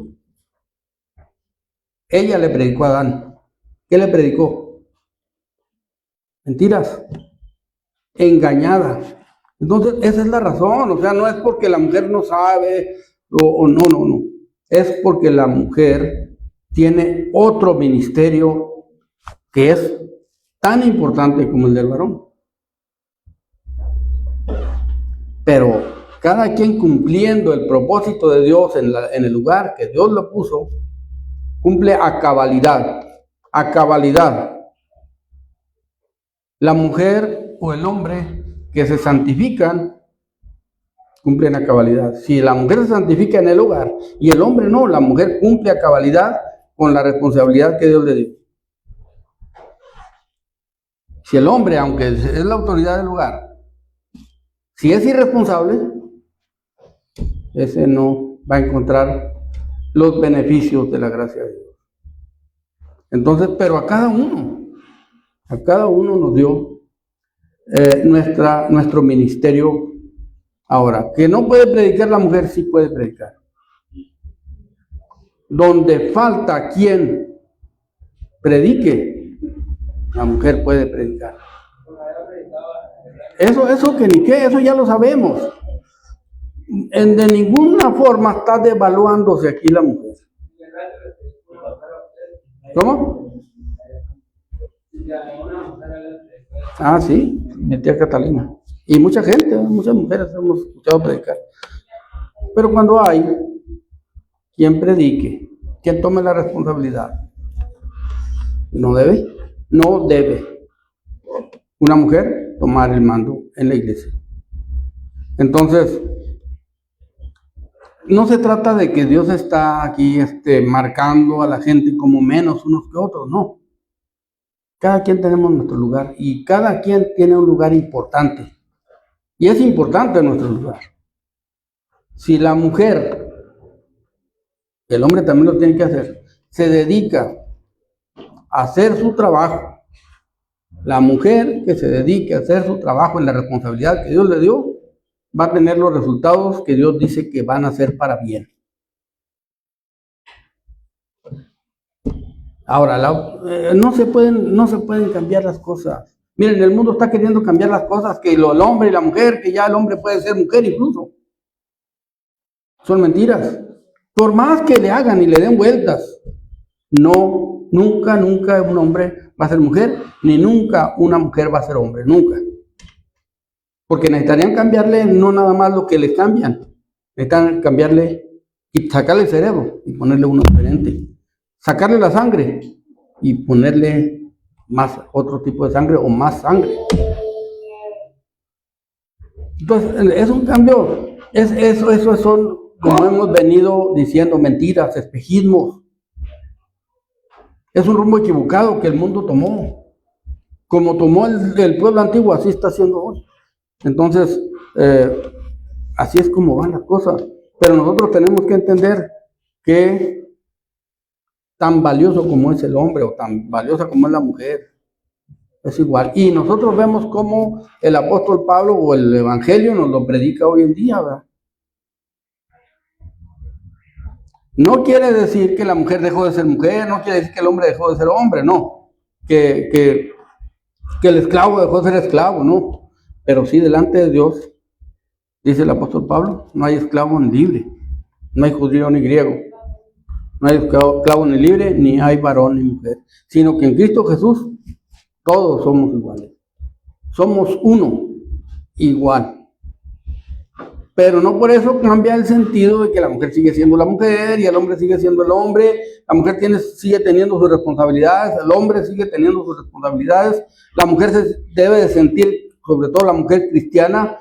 Ella le predicó a Adán. ¿Qué le predicó? Mentiras. engañada. Entonces, esa es la razón. O sea, no es porque la mujer no sabe o no. Es porque la mujer tiene otro ministerio que es tan importante como el del varón. Pero cada quien cumpliendo el propósito de Dios en el lugar que Dios lo puso, cumple a cabalidad. A cabalidad. La mujer o el hombre que se santifican cumplen a cabalidad. Si la mujer se santifica en el hogar y el hombre no, la mujer cumple a cabalidad con la responsabilidad que Dios le dio. Si el hombre, aunque es la autoridad del hogar, si es irresponsable, ese no va a encontrar los beneficios de la gracia de Dios. Entonces, pero a cada uno nos dio nuestro ministerio. Ahora, que no puede predicar la mujer, sí puede predicar. Donde falta quien predique, la mujer puede predicar. Eso que ni qué, eso ya lo sabemos. De ninguna forma está devaluándose aquí la mujer. ¿Cómo? Ah, sí, mi tía Catalina. Y muchas mujeres hemos escuchado predicar. Pero cuando hay quien predique, quien tome la responsabilidad, no debe una mujer tomar el mando en la iglesia. Entonces, no se trata de que Dios está aquí marcando a la gente como menos unos que otros, no. Cada quien tenemos nuestro lugar y cada quien tiene un lugar importante. Y es importante nuestro lugar. Si la mujer, el hombre también lo tiene que hacer, se dedica a hacer su trabajo, la mujer que se dedique a hacer su trabajo en la responsabilidad que Dios le dio, va a tener los resultados que Dios dice que van a ser para bien. Ahora, no se pueden cambiar las cosas. Miren, el mundo está queriendo cambiar las cosas, que el hombre y la mujer, que ya el hombre puede ser mujer incluso. Son mentiras. Por más que le hagan y le den vueltas, nunca un hombre va a ser mujer, ni nunca una mujer va a ser hombre, nunca. Porque necesitarían cambiarle no nada más lo que les cambian, necesitan cambiarle y sacarle el cerebro y ponerle uno diferente. Sacarle la sangre y ponerle otro tipo de sangre o más sangre. Entonces, es un cambio. Eso son, como hemos venido diciendo, mentiras, espejismos. Es un rumbo equivocado que el mundo tomó. Como tomó el pueblo antiguo, así está haciendo hoy. Entonces, así es como van las cosas. Pero nosotros tenemos que entender que tan valioso como es el hombre o tan valiosa como es la mujer, es igual. Y nosotros vemos cómo el apóstol Pablo o el evangelio nos lo predica hoy en día, ¿verdad? No quiere decir que la mujer dejó de ser mujer, no quiere decir que el hombre dejó de ser hombre, no. Que el esclavo dejó de ser esclavo, no. Pero sí, delante de Dios, dice el apóstol Pablo, no hay esclavo ni libre, no hay judío ni griego. No hay esclavo ni libre, ni hay varón ni mujer, sino que en Cristo Jesús todos somos iguales. Somos uno, igual. Pero no por eso cambia el sentido de que la mujer sigue siendo la mujer y el hombre sigue siendo el hombre. La mujer sigue teniendo sus responsabilidades, el hombre sigue teniendo sus responsabilidades. La mujer se debe de sentir, sobre todo la mujer cristiana,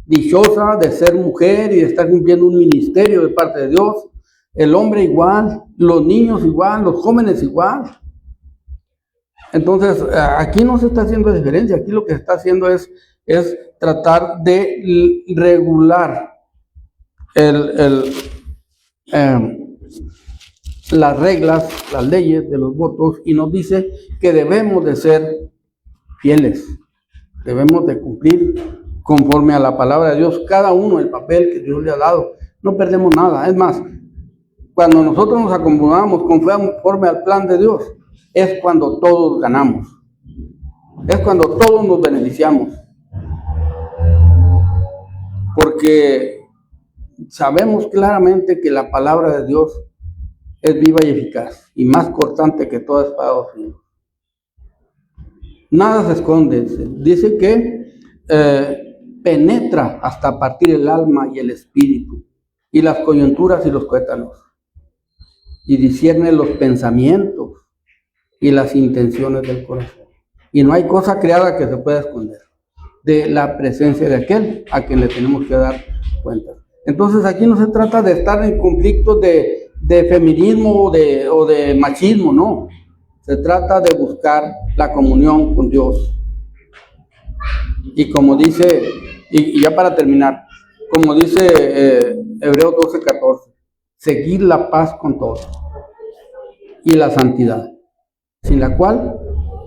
dichosa de ser mujer y de estar cumpliendo un ministerio de parte de Dios. El hombre igual, los niños igual, los jóvenes igual. Entonces, aquí no se está haciendo diferencia, aquí lo que se está haciendo es tratar de regular las reglas, las leyes de los votos, y nos dice que debemos de ser fieles, debemos de cumplir conforme a la palabra de Dios, cada uno el papel que Dios le ha dado. No perdemos nada, es más, cuando nosotros nos acomodamos conforme al plan de Dios, es cuando todos ganamos. Es cuando todos nos beneficiamos. porque sabemos claramente que la palabra de Dios es viva y eficaz, y más cortante que toda espada de dos filos. Nada se esconde. Dice que penetra hasta partir el alma y el espíritu, y las coyunturas y los tuétanos, y discierne los pensamientos y las intenciones del corazón. Y no hay cosa creada que se pueda esconder de la presencia de aquel a quien le tenemos que dar cuenta. Entonces aquí no se trata de estar en conflictos de feminismo o de machismo, no. Se trata de buscar la comunión con Dios. Y como dice, y ya para terminar, como dice Hebreos 12:14, seguir la paz con todos y la santidad, sin la cual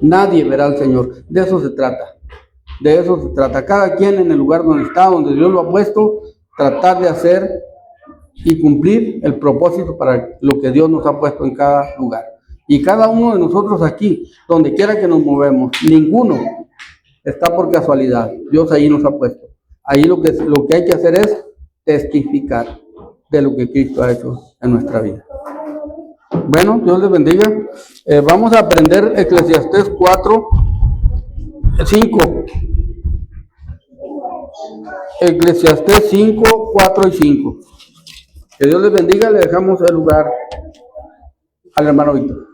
nadie verá al Señor. De eso se trata. De eso se trata. Cada quien en el lugar donde está, donde Dios lo ha puesto, tratar de hacer y cumplir el propósito para lo que Dios nos ha puesto en cada lugar. Y cada uno de nosotros aquí, donde quiera que nos movemos, ninguno está por casualidad. Dios ahí nos ha puesto. Ahí lo que hay que hacer es testificar de lo que Cristo ha hecho en nuestra vida. Bueno, Dios les bendiga. Vamos a aprender Eclesiastés 5. Eclesiastés 5, 4 y 5. Que Dios les bendiga. Le dejamos el lugar al hermano Víctor.